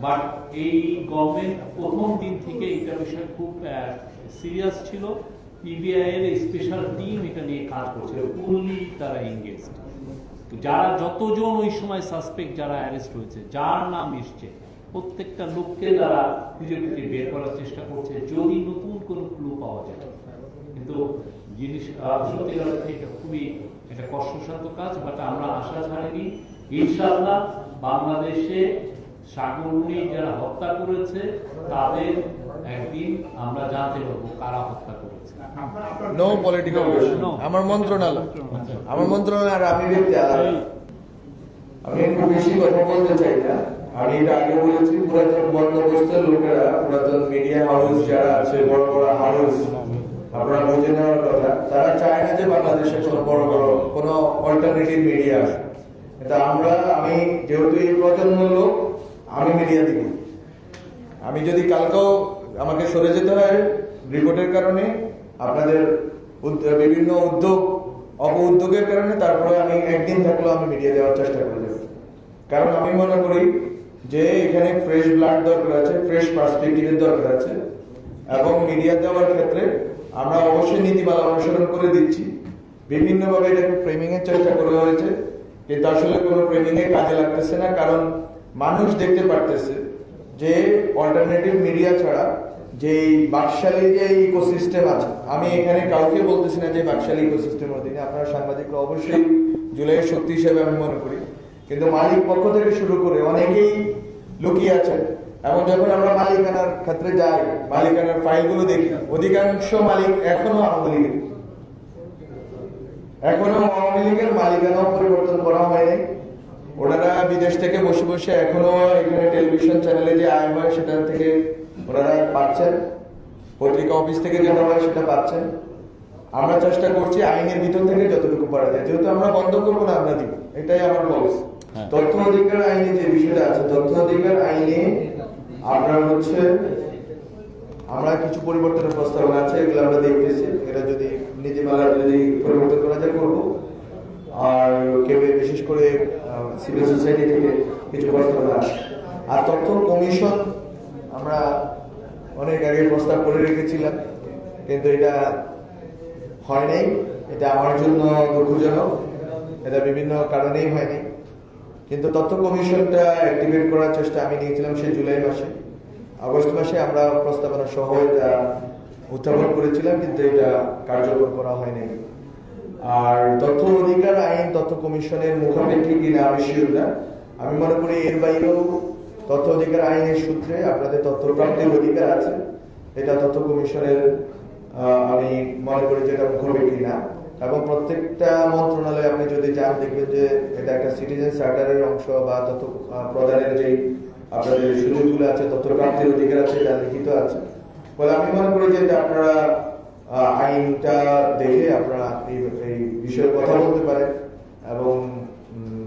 বাট এই গভর্নমেন্ট প্রথম দিন থেকে এটা বিষয় খুব সিরিয়াস ছিল। পিবিআই এর স্পেশাল টিম এটা নিয়ে কাজ করছিল, ফুললি তারা এনগেজড। যারা যতজন ওই সময় সাসপেক্ট যারা অ্যারেস্ট হয়েছে, যার নাম এসছে, প্রত্যেকটা লোককে তারা খুঁজে খুঁজে বের করার চেষ্টা করছে যদি নতুন কোনো ক্লু পাওয়া যায়। কিন্তু জিনিস সত্যিকার অর্থে এটা খুবই একটা কষ্টসাধ্য কাজ, বাট আমরা আশা ছাড়িনি ইনশাআল্লাহ বাংলাদেশে সাগরমুনি যারা হত্যা করেছে তাদের একদিন আমরা জানতে পারবো কারা হত্যা করেছে। নো পলিটিক্যাল আমার মন্ত্রণালয় আর আমি ব্যক্তি আলাদা। আমি একটু বেশি কথা বলতে চাই না। আমি এটা আগে বলেছি, পুরাতন বন্দোবস্তের লোকেরা, পুরাতন মিডিয়া হাউস যারা আছে, বড় বড় হাউস, আপনারা বুঝে নেওয়ার কথা, তারা চায় না যে বাংলাদেশে কোনো বড় বড় কোনো অল্টারনেটিভ মিডিয়া আছে। কিন্তু আমি যেহেতু এই প্রজন্মের লোক, আমি মিডিয়া দিব। আমি যদি কালকেও আমাকে সরে যেতে হয় রিপোর্টের কারণে, আপনাদের বিভিন্ন উদ্যোগের কারণে, তারপরে আমি একদিন থাকলেও আমি মিডিয়া দেওয়ার চেষ্টা করে দেব। কারণ আমি মনে করি যে এখানে ফ্রেশ ব্লাড দরকার আছে, ফ্রেশ পার্সপেক্টিভের দরকার আছে, এবং মিডিয়া দেওয়ার ক্ষেত্রে আমরা অবশ্যই নীতিমালা অনুসরণ করে দিচ্ছি। বিভিন্নভাবে এটাকে ফ্রেমিং এর চেষ্টা করা হয়েছে, কিন্তু আসলে কোনো ফ্রেমিং এ কাজে লাগতেছে না। কারণ মানুষ দেখতে পারতেছে যে অল্টারনেটিভ মিডিয়া ছাড়া যে বাকশালী যে ইকোসিস্টেম আছে, আমি এখানে কাউকে বলতেছি না যে বাকশালী ইকোসিস্টেমের অধীনে আপনারা সাংবাদিকরা অবশ্যই জুলাইয়ের শক্তি হিসেবে আমি মনে করি, কিন্তু মালিক পক্ষ থেকে শুরু করে অনেকেই লুকিয়ে আছেন। এবং যখন আমরা মালিকানার ক্ষেত্রে যাই, মালিকানার ফাইলগুলো দেখি, অধিকাংশ মালিক এখনো আওয়ামী লীগের মালিকানাও পরিবর্তন করা হয়নি। ওনারা বিদেশ থেকে বসে বসে এখনো এখানে টেলিভিশন চ্যানেলে যে আয় হয় সেটা থেকে ওনারা পাচ্ছেন, পত্রিকা অফিস থেকে যেটা হয় সেটা পাচ্ছেন। আমরা চেষ্টা করছি আইনের ভিতর থেকে যতটুকু পারা যায়, যেহেতু আমরা বন্ধ করবো না, আমরা দিব, এটাই আমার পলিসি। তথ্য অধিকার আইনে যে বিষয়টা আছে, তথ্য অধিকার আইনে আমরা কিছু পরিবর্তনের প্রস্তাবনা আছে, এগুলো আমরা দেখতেছি। এটা যদি নীতিমালা যদি পরিবর্তন করা যায় করবো। আর কেউ বিশেষ করে সিভিল সোসাইটি থেকে কিছু প্রস্তাবনা আছে। আর তথ্য কমিশন আমরা অনেক আগে প্রস্তাব করে রেখেছিলাম, কিন্তু এটা হয় নাই। এটা আমার জন্য দুঃখজনক, এটা বিভিন্ন কারণেই হয়নি। কিন্তু তথ্য কমিশনটা অ্যাক্টিভেট করার চেষ্টা আমি নিয়েছিলাম সেই জুলাই মাসে। আগস্ট মাসে আমরা প্রস্তাবনা সহ এটা উত্থাপন করেছিলাম, কিন্তু এটা কার্যকর করা হয়নি। আর তথ্য অধিকার আইন তথ্য কমিশনের মুখাপেক্ষী কিনা আমি শিওর না। আমি মনে করি এর বাইরেও তথ্য অধিকার আইনের সূত্রে আপনাদের তথ্য প্রাপ্তির অধিকার আছে, এটা তথ্য কমিশনের আমি মনে করি যে এটা মুখাপেক্ষী না। এবং প্রত্যেকটা মন্ত্রণালয়ে আপনি যদি যান দেখবেন যে এটা একটা সিটিজেন চার্টারের অংশ, বা তথ্য প্রদানের যেই আপনাদের সুযোগগুলো আছে, তথ্য প্রাপ্তির অধিকার আছে, এটা লিখিত আছে। ফলে আমি মনে করি যে আপনারা আইনটা দেখে আপনারা এই বিষয়ে কথা বলতে পারেন এবং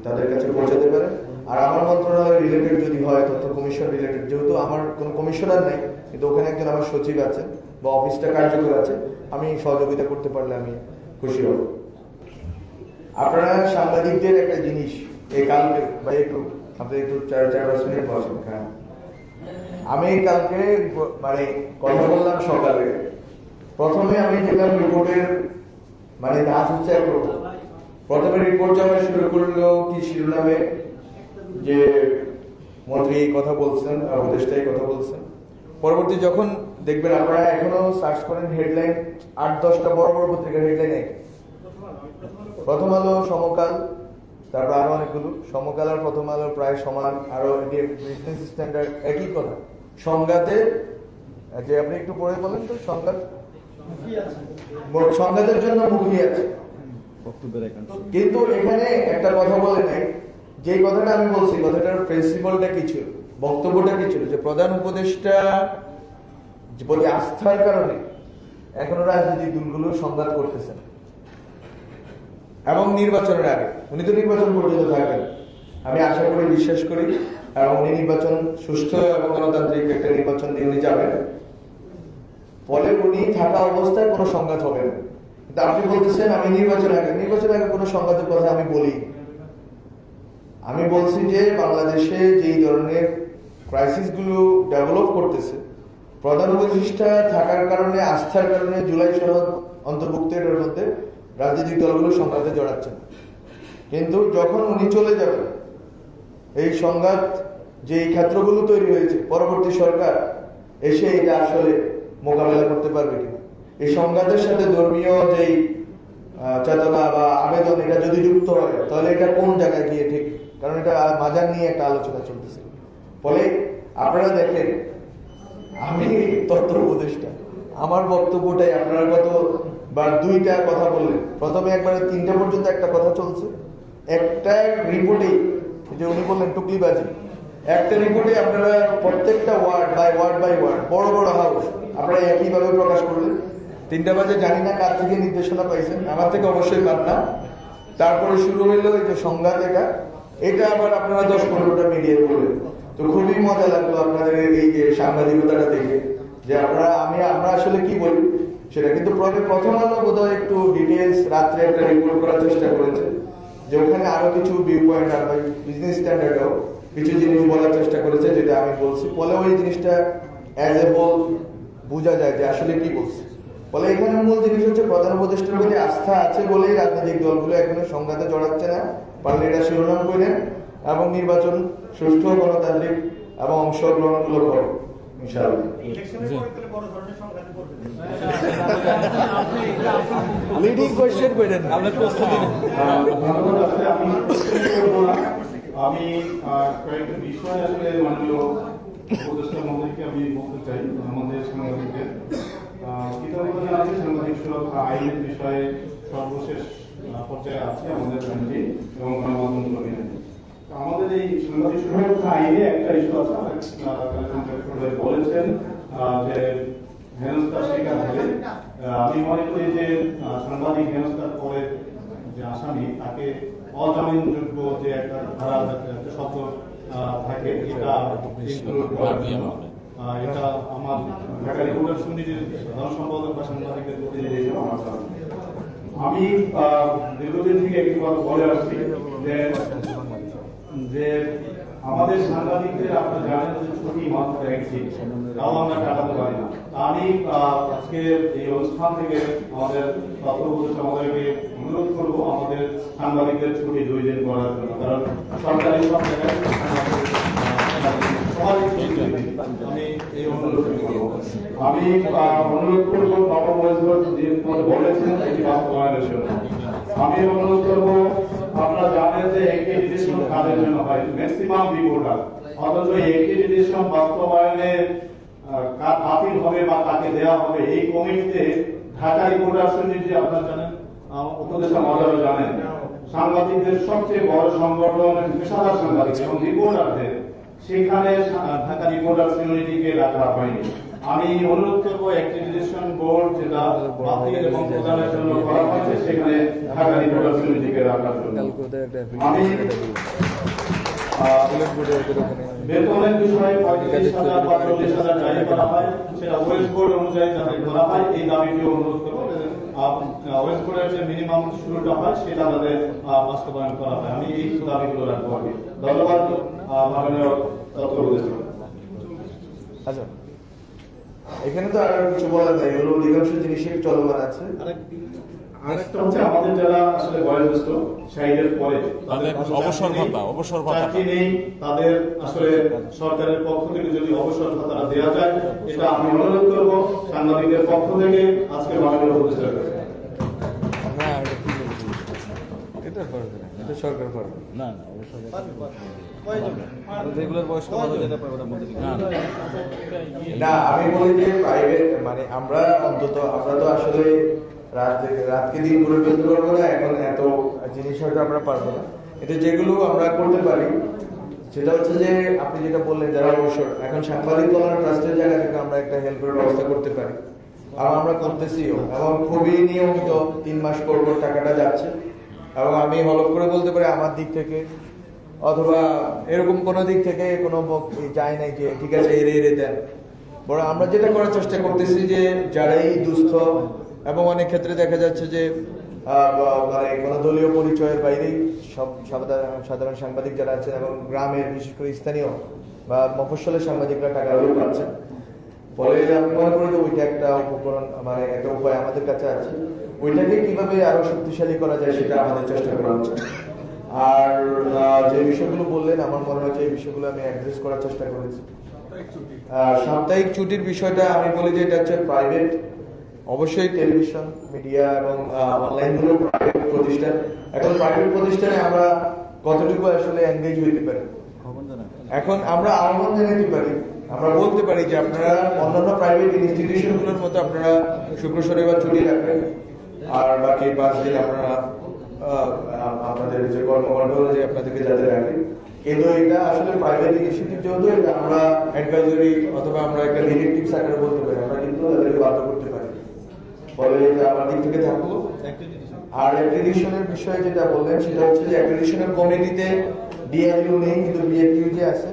তাদের কাছে পৌঁছাতে পারেন। আর আমার মন্ত্রণালয় রিলেটেড যদি হয়, তথ্য কমিশন রিলেটেড, যেহেতু আমার কোনো কমিশনার নেই, কিন্তু ওখানে একজন আমার সচিব আছে বা অফিসটা কার্যকর আছে, আমি সহযোগিতা করতে পারলে আমি খুশি হব। আপনারা সাংবাদিকদের একটা জিনিস, এই কালকে বা আপনি একটু 4-5 মিনিট বসেন। হ্যাঁ, আমি কালকে মানে কথা বললাম সকালে, প্রথমে আমি দেখলাম রিপোর্টের মানে কাজ হচ্ছে একরকম। প্রথমে রিপোর্ট জমা শুরু করলো কি শিরোনামে, যে মন্ত্রী কথা বলছেন, উপদেষ্টাই কথা বলছেন। পরবর্তী যখন দেখবেন, আপনারা এখনো সার্চ করেন হেডলাইন, 8-10টা বড় বড় পত্রিকার হেডলাইন, প্রথম আলো, সমকাল, তারপর আরো অনেকগুলো, সমকাল আর প্রথম আলো প্রায় সমান। আরো বিজনেস স্ট্যান্ডার্ড একই কথা। সংঘাতে যে আপনি একটু পরে বলেন তো, সংঘাতের জন্য মুখী আছে। বক্তব্যের একাংশ। কিন্তু এখানে একটা কথা বলে নাই, যে কথাটা আমি বলছি কথাটার প্রিন্সিপালটা কি ছিল, বক্তব্যটা কি ছিল, যে প্রধান উপদেষ্টা বলে আস্থার কারণে এখনো রাজনৈতিক দলগুলো সংঘাত করতেছেন এবং নির্বাচনের আগে উনি তো নির্বাচন পর্যন্ত থাকবেন আমি আশা করি, বিশ্বাস করি, এবং উনি নির্বাচন সুষ্ঠু এবং গণতান্ত্রিক একটা নির্বাচন দিয়ে উনি যাবেন, ফলে উনি থাকা অবস্থায় কোনো সংঘাত হবে না। কিন্তু আপনি বলতেছেন আমি নির্বাচনের আগে কোনো সংঘাতের কথা আমি বলি। আমি বলছি যে বাংলাদেশে যেই ধরনের ক্রাইসিস গুলো ডেভেলপ করতেছে, প্রধান উপদেষ্টা থাকার কারণে, আস্থার কারণে জুলাই সনদ অন্তর্ভুক্তের মধ্যে রাজনৈতিক দলগুলো সংঘাতে জড়াচ্ছে না। কিন্তু যখন উনি চলে যাবেন, এই সংঘাত যে এই ক্ষেত্রগুলো তৈরি হয়েছে, পরবর্তী সরকার এসে এটা আসলে মোকাবেলা করতে পারবে কিনা, এই সংঘাতের সাথে ধর্মীয় যেই চেতনা বা আবেদন এটা যদি যুক্ত হয়, তাহলে এটা কোন জায়গায় গিয়ে ঠিক, কারণ এটা মাজার নিয়ে একটা আলোচনা চলতেছে। ফলে আপনারা দেখেন, আমি তথ্য উপদেষ্টা, আমার বক্তব্যটাই আপনারা কতবার দুইটা কথা বললেন, প্রথমে একবারে 3টা পর্যন্ত একটা কথা চলছে, একটা রিপোর্টেই যে উনি বললেন টুকলিবাজি, একটা রিপোর্টে আপনারা প্রত্যেকটা ওয়ার্ড বাই ওয়ার্ড বড় বড় হাউস আপনারা একইভাবে প্রকাশ করলেন। 3টা বাজে জানি না কার থেকে নির্দেশনা পাইছেন, আমার থেকে অবশ্যই পান না। তারপরে শুরু হইলো এই যে সংঘাত, এটা আবার আপনারা 10-15টা মিডিয়া করলেন। তো খুবই মজা লাগলো আপনাদের এই যে সাংবাদিকতাটা দেখে, যে আমরা আসলে কি বলি সেটা। কিন্তু প্রথম আলো বোধহয় একটু ডিটেলস রাত্রে একটা রিপোর্ট করার চেষ্টা করেছে, যে ওখানে আরো কিছু ভিউ পয়েন্ট আর বিজনেস স্ট্যান্ডার্ডও কিছু জিনিস বলার চেষ্টা করেছে, যেটা আমি বলছি। ফলে ওই জিনিসটা অ্যাজ এ হোল বোঝা যায় যে আসলে কি বলছে। ফলে এখানে মূল জিনিস হচ্ছে প্রধান উপদেষ্টার প্রতি আস্থা আছে বলেই রাজনৈতিক দলগুলো এখনো সংঘাতে জড়াচ্ছে না। পারলে এটা শিরোনাম করেন এবং নির্বাচন সুষ্ঠু, গণতান্ত্রিক এবং অংশগ্রহণমূলক হবে ইনশাআল্লাহ। লিডিং কোয়েশ্চেন করেন, আমরা প্রস্তুতি নেই। আমি কয়েকটা বিষয় আসলে মাননীয় উপদেষ্টা মহোদয়কে আমি বলতে চাই। আমাদের সাংবাদিকদের কৃতজ্ঞতা জানাচ্ছি, সাংবাদিক সুরক্ষা আইনের বিষয়ে সর্বশেষ পর্যায়ে আছে আমাদের কান্ট্রি এবং গণমাধ্যম কর্মীরা। আমাদের এই সাংবাদিক সুরক্ষা আইনে একটা ইস্যু আছে, বলেছেন যে হেনস্থার শিকার হলে, আমি মনে করি যে সাংবাদিক হেনস্থার পরে যে আসামি তাকে অজামিনযোগ্য যে একটা ধারা একটা শব্দ থাকে, এটা আমার ঢাকা রিপোর্টার সমিতির সাধারণ সম্পাদক বা সাংবাদিকদের প্রতিনিধি হিসেবে আমার ধারণা। আমি দীর্ঘদিন থেকে একটি কথা বলে আসছি যে আমাদের সাংবাদিকদের আপনারা জানেন যে ছুটি মাত্র একদিন, তাও আমরা কাটাতে পারি না। আমি আজকে এই অনুষ্ঠান থেকে আমাদের তথ্য উপদেষ্টা আমাদেরকে অনুরোধ করবো আমাদের সাংবাদিকদের ছুটি 2 দিন করার জন্য, কারণ সরকারি সব জায়গায় আমি এই অনুরোধ করবো। আমি অনুরোধ করবো নবম যে বলেছেন এটি বাস্তবায়নের জন্য। আমি অনুরোধ করবো, আপনারা জানেন যে অ্যাক্রেডিটেশন কাদের জন্য হয়, ম্যাক্সিমাম রিপোর্টার, অথচ অ্যাক্রেডিটেশন বাস্তবায়নে কার বাতিল হবে বা কাকে দেওয়া হবে এই কমিটিতে ঢাকা রিপোর্টার সমিতি, আপনারা জানেন, উপদেষ্টা মহোদয় জানেন, সাংবাদিকদের সবচেয়ে বড় সংগঠন পেশাদার সাংবাদিক এবং রিপোর্টারদের, সেখানে ঢাকা রিপোর্টার সমিতিকে রাখা হয়নি। আমি অনুরোধ করবো অ্যাক্রেডিটেশন বোর্ড যেটা বাতিল এবং প্রদানের জন্য করা হয়েছে সেখানে ঢাকা রিপোর্টার সমিতিকে রাখার জন্য। আমি বেতনের বিষয়ে 35,000 বা 40,000 জারি করা হয়, সেটা ওয়েস্ট বোর্ড অনুযায়ী যাতে করা হয় এই দাবিটি অনুরোধ করবো। ওয়েস্ট বোর্ডের যে মিনিমাম শুরুটা হয় সেটা তাদের বাস্তবায়ন করা হয়। আমি এই দাবিগুলো রাখবো। ধন্যবাদ মাননীয় তথ্য উপদেষ্টা। আচ্ছা, এখানে তো আর কিছু বলার নাই, হলো অধিকাংশ জিনিসই চলমান আছে। আরেকটা হচ্ছে আমাদের যারা আসলে বয়োজ্যেষ্ঠ সাইডের পরে তাদের অবসর ভাতা নেই, তাদের আসলে সরকারের পক্ষ থেকে যদি অবসর ভাতা দেওয়া যায়, এটা আমি অনুরোধ করব সাংবাদিকদের পক্ষ থেকে আজকে মাননীয় উপদেষ্টার কাছে। এটা সরকার করবে না, রেগুলার বয়স্ক ভাতা যেটা পাবে ওটার মধ্যে না। আমি বলি যে প্রাইভেট, মানে আমরা তো আসলে রাতকে দিন করে ফেলতে পারবো না, এখন এত জিনিস হয়তো আমরা পারবো না। এটা যেগুলো আমরা করতে পারি সেটা হচ্ছে যে আপনি যেটা বললেন যারা অবসর, এখন সাংবাদিক কল্যাণ ট্রাস্টের জায়গা থেকে আমরা একটা হেল্পের ব্যবস্থা করতে পারি, আর আমরা করতেছিও, এবং খুবই নিয়মিত 3 মাস পর পর টাকাটা যাচ্ছে। এবং আমি হলফ করে বলতে পারি আমার দিক থেকে অথবা এরকম কোনো দিক থেকে কোনো যায় নাই যে ঠিক আছে এড়ে দেন। বড় আমরা যেটা করার চেষ্টা করতেছি যে যারাই দুস্থ, এবং অনেক ক্ষেত্রে দেখা যাচ্ছে যে মানে কোনো দলীয় পরিচয়ের বাইরেই সব সাধারণ সাংবাদিক যারা আছেন এবং গ্রামের বিশেষ করে স্থানীয় বা মফস্বলের সাংবাদিকরা টাকাগুলো পাচ্ছেন। ফলে আমি মনে করি যে ওইটা একটা উপকরণ, মানে একটা উপায় আমাদের কাছে আছে। ওইটাকে কিভাবে আরো শক্তিশালী করা যায় সেটা আমাদের চেষ্টা করা উচিত। আর যে বিষয়গুলো বললেন আমার মনে হয় যে এই বিষয়গুলো আমি অ্যাড্রেস করার চেষ্টা করেছি। সাপ্তাহিক ছুটির বিষয়টা আমি বলি যে এটা হচ্ছে প্রাইভেট, অবশ্যই টেলিভিশন মিডিয়া এবং অনলাইন গুলো প্রাইভেট প্রতিষ্ঠান। এখন প্রাইভেট প্রতিষ্ঠানে আমরা কতটুকু আসলে এনগেজ হইতে পারি, এখন আমরা আহ্বান জানাতে পারি, আমরা বলতে পারি যে আপনারা অন্যান্য প্রাইভেট ইনস্টিটিউশনগুলোর মতো আপনারা শুক্র শনিবার ছুটি রাখবেন, আর বাকি 5 দিন আপনারা আপনাদের যে কর্মকাণ্ড যে আপনাদেরকে যাতে রাখেন। কিন্তু এটা আসলে প্রাইভেট ইনিশিয়েটিভ যেহেতু এটা আমরা অ্যাডভাইজরি অথবা আমরা একটা ডিরেক্টিভ আকারে বলতে পারি, আমরা কিন্তু তাদেরকে বাধ্য করতে পারি। ফলে এটা আমার দিক থেকে থাকলো। আর অ্যাক্রিডিশনের বিষয়ে যেটা বললেন সেটা হচ্ছে যে অ্যাক্রিডিশনের কমিটিতে ডিআরইউ নেই, কিন্তু বিএফইউ আছে।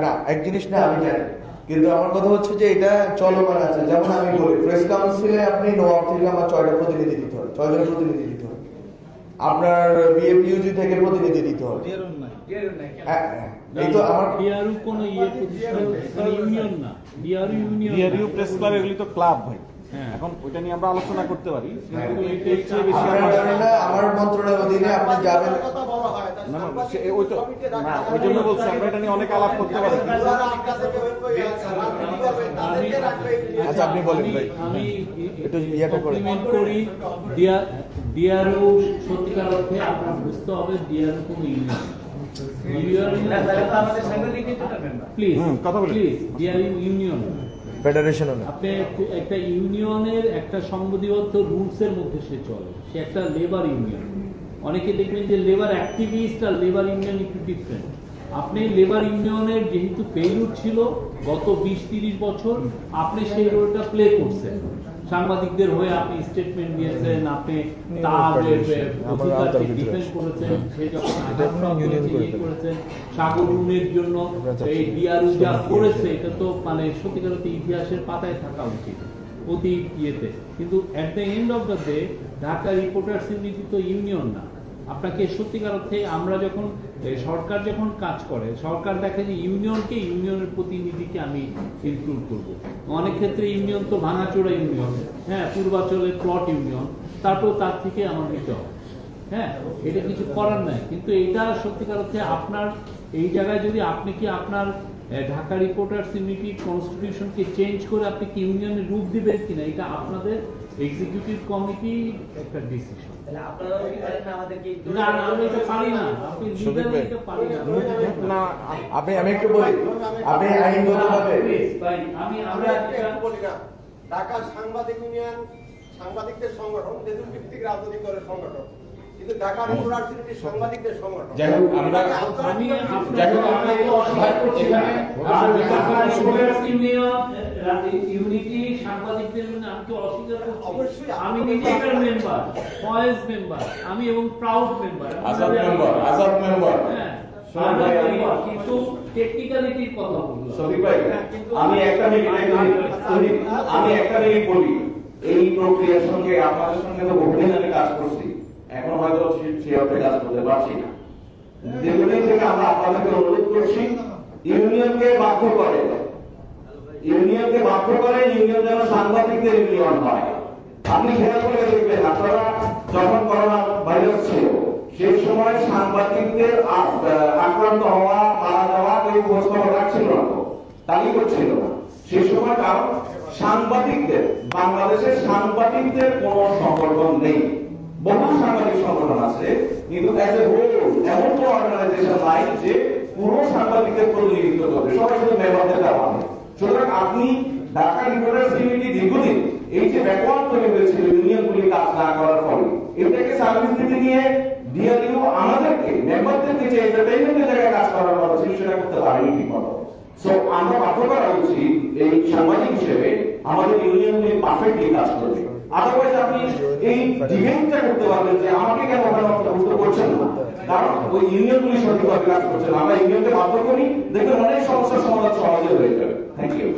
না এক জিনিস না আমি জানি, কিন্তু আমার কথা হচ্ছে যে এটা চলমান আছে। যেমন আমি বলি প্রেস কাউন্সিলে আপনি নোয়াব থেকে আমার 6টা প্রতিনিধি দিতে হবে, 6 জন প্রতিনিধি দিতে হবে। আপনার বিএফইউজি থেকে প্রতিনিধি দিতে হবে। এই তো আমার ডিআরইউ কোন প্রতিষ্ঠান, ইউনিয়ন না, ডিআরইউ প্রেস ক্লাব এগুলি তো ক্লাব ভাই। এখন ওইটা নিয়ে আমরা আলোচনা করতে পারি, কিন্তু এর চেয়ে বেশি আমার মন্ত্রণালয়ের অধীনে আপনি যাবেন না না ওই তো না, ওই জন্য বলছি আমরা এটা নিয়ে অনেক আলাপ করতে পারি। আচ্ছা আপনি বলেন ভাই, আমি একটু ইয়াটা করে কমপ্লিমেন্ট করি। ডিআরইউ সত্যিকার অর্থে আপনার বুঝতে হবে ডিআরইউ কোন ইউনিয়ন ফেডারেশন আপনি একটা ইউনিয়নের একটা সংবিধিবদ্ধ রুলস এর মধ্যে সে চলে, সে একটা লেবার ইউনিয়ন। অনেকে দেখবেন যে লেবার অ্যাক্টিভিস্ট আর লেবার ইউনিয়ন একটু ডিফারেন্ট। আপনি লেবার ইউনিয়নের যেহেতু ফেইলিউর ছিল গত 20-30 বছর, আপনি সেই রোলটা প্লে করছেন। সাংবাদিকদের হয়ে আপনি স্টেটমেন্ট দিয়েছেন, আপনি তার অধিকারকে ডিফেন্ড করেছেন, সে যখন করেছেন সাগরুনের জন্য এই ডিআরইউ যা করেছে এটা তো মানে সত্যিকার অর্থে ইতিহাসের পাতায় থাকা উচিত অতি ইয়েতে। কিন্তু at the end of the day Dhaka reporters unity তো ইউনিয়ন না। আপনাকে সত্যিকার অর্থে আমরা যখন সরকার যখন কাজ করে, সরকার দেখে যে ইউনিয়নকে, ইউনিয়নের প্রতিনিধিকে আমি ইনক্লুড করব। অনেক ক্ষেত্রে ইউনিয়ন তো ভাঙাচোরা ইউনিয়ন, হ্যাঁ, পূর্বাঞ্চলের প্লট ইউনিয়ন, তারপর তার থেকে আমার নিতে হবে, হ্যাঁ, এটা কিছু করার নাই। কিন্তু এটা সত্যিকার অর্থে আপনার এই জায়গায় যদি আপনি কি আপনার ঢাকা রিপোর্টার্স ইউনিটি কনস্টিটিউশনকে চেঞ্জ করে আপনি কি ইউনিয়নের রূপ দিবেন কিনা, এটা আপনাদের এক্সিকিউটিভ কমিটি একটা ডিসিশন। আমি একটু বলি, আপনি আইনগতভাবে ঢাকা সাংবাদিক ইউনিয়ন সাংবাদিকদের সংগঠন, যেহেতু ভিত্তিক রাজনৈতিক দলের সংগঠন, কিন্তু ঢাকা রিপোর্টার্স ইউনিটি সাংবাদিকদের সংগঠন। আমি নিজে একটা মেম্বার, ফয়েজ মেম্বার, আমি এবং প্রাউড মেম্বার, আজাদ মেম্বার। কিন্তু টেকনিক্যালিটির কথা বলবো আমি একটা মিনিট বলি। এই প্রক্রিয়ার সঙ্গে আপনাদের সঙ্গে তো বহুদিন আমি কাজ করছি, এখন হয়তো সেই অর্থে কাজ করতে পারছি না। দীর্ঘদিন থেকে আমরা আপনাদেরকে অনুরোধ করছি ইউনিয়নকে বাধ্য করে, ইউনিয়ন যেন সাংবাদিকদের ইউনিয়ন হয়। আপনি খেয়াল করে দেখবেন, আপনারা যখন করোনা ভাইরাস ছিল সেই সময় সাংবাদিকদের আক্রান্ত হওয়া, মারা যাওয়া কেউ খোঁজ খবর রাখছিল না, তালিকা করছিল না সেই সময়। কারণ সাংবাদিকদের, বাংলাদেশের সাংবাদিকদের কোন সংগঠন নেই। বহু সাংবাদিক সংগঠন আছে, কিন্তু এমন কোন অর্গানাইজেশন নাই যে পুরো সাংবাদিকদের প্রতিনিধিত্ব করবে, সবাই শুধু মেম্বারদের দেওয়া হয়। সুতরাং আপনি ঢাকা রিপোর্টার্স ইউনিটি দীর্ঘদিন এই যে ব্যাকওয়ার্ড তৈরি হয়েছিল ইউনিয়নগুলি কাজ না করার ফলে, এটাকে সার্ভিস দিতে নিয়ে ডিআরইউ আমাদেরকে মেম্বারদেরকে যে এন্টারটেইনমেন্টের জায়গায় কাজ করার কথা ছিল সেটা করতে পারেনি ঠিক মতো। সো আমরা বাধ্য করা উচিত এই সাংবাদিক হিসেবে আমাদের ইউনিয়নগুলি পারফেক্টলি কাজ করবে। আদারওয়াইজ আপনি এই ডিবেটটা করতে পারবেন যে আমাকে কেন ওখানে অন্তর্ভুক্ত করছেন না, কারণ ওই ইউনিয়নগুলি সঠিকভাবে কাজ করছে না। আমরা ইউনিয়নকে বাধ্য করি, দেখবেন অনেক সমস্যার সমাধান সহজে হয়ে যাবে। Thank you.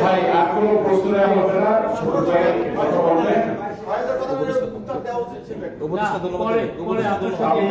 ভাই আর কোনো প্রশ্ন নেওয়া হবে না, ছোট ভাই কথা বলবেন। হয়তো কথা বলে উত্তর দেওয়া উচিত ছিল একটু। উপদেষ্টা ধন্যবাদ। আমি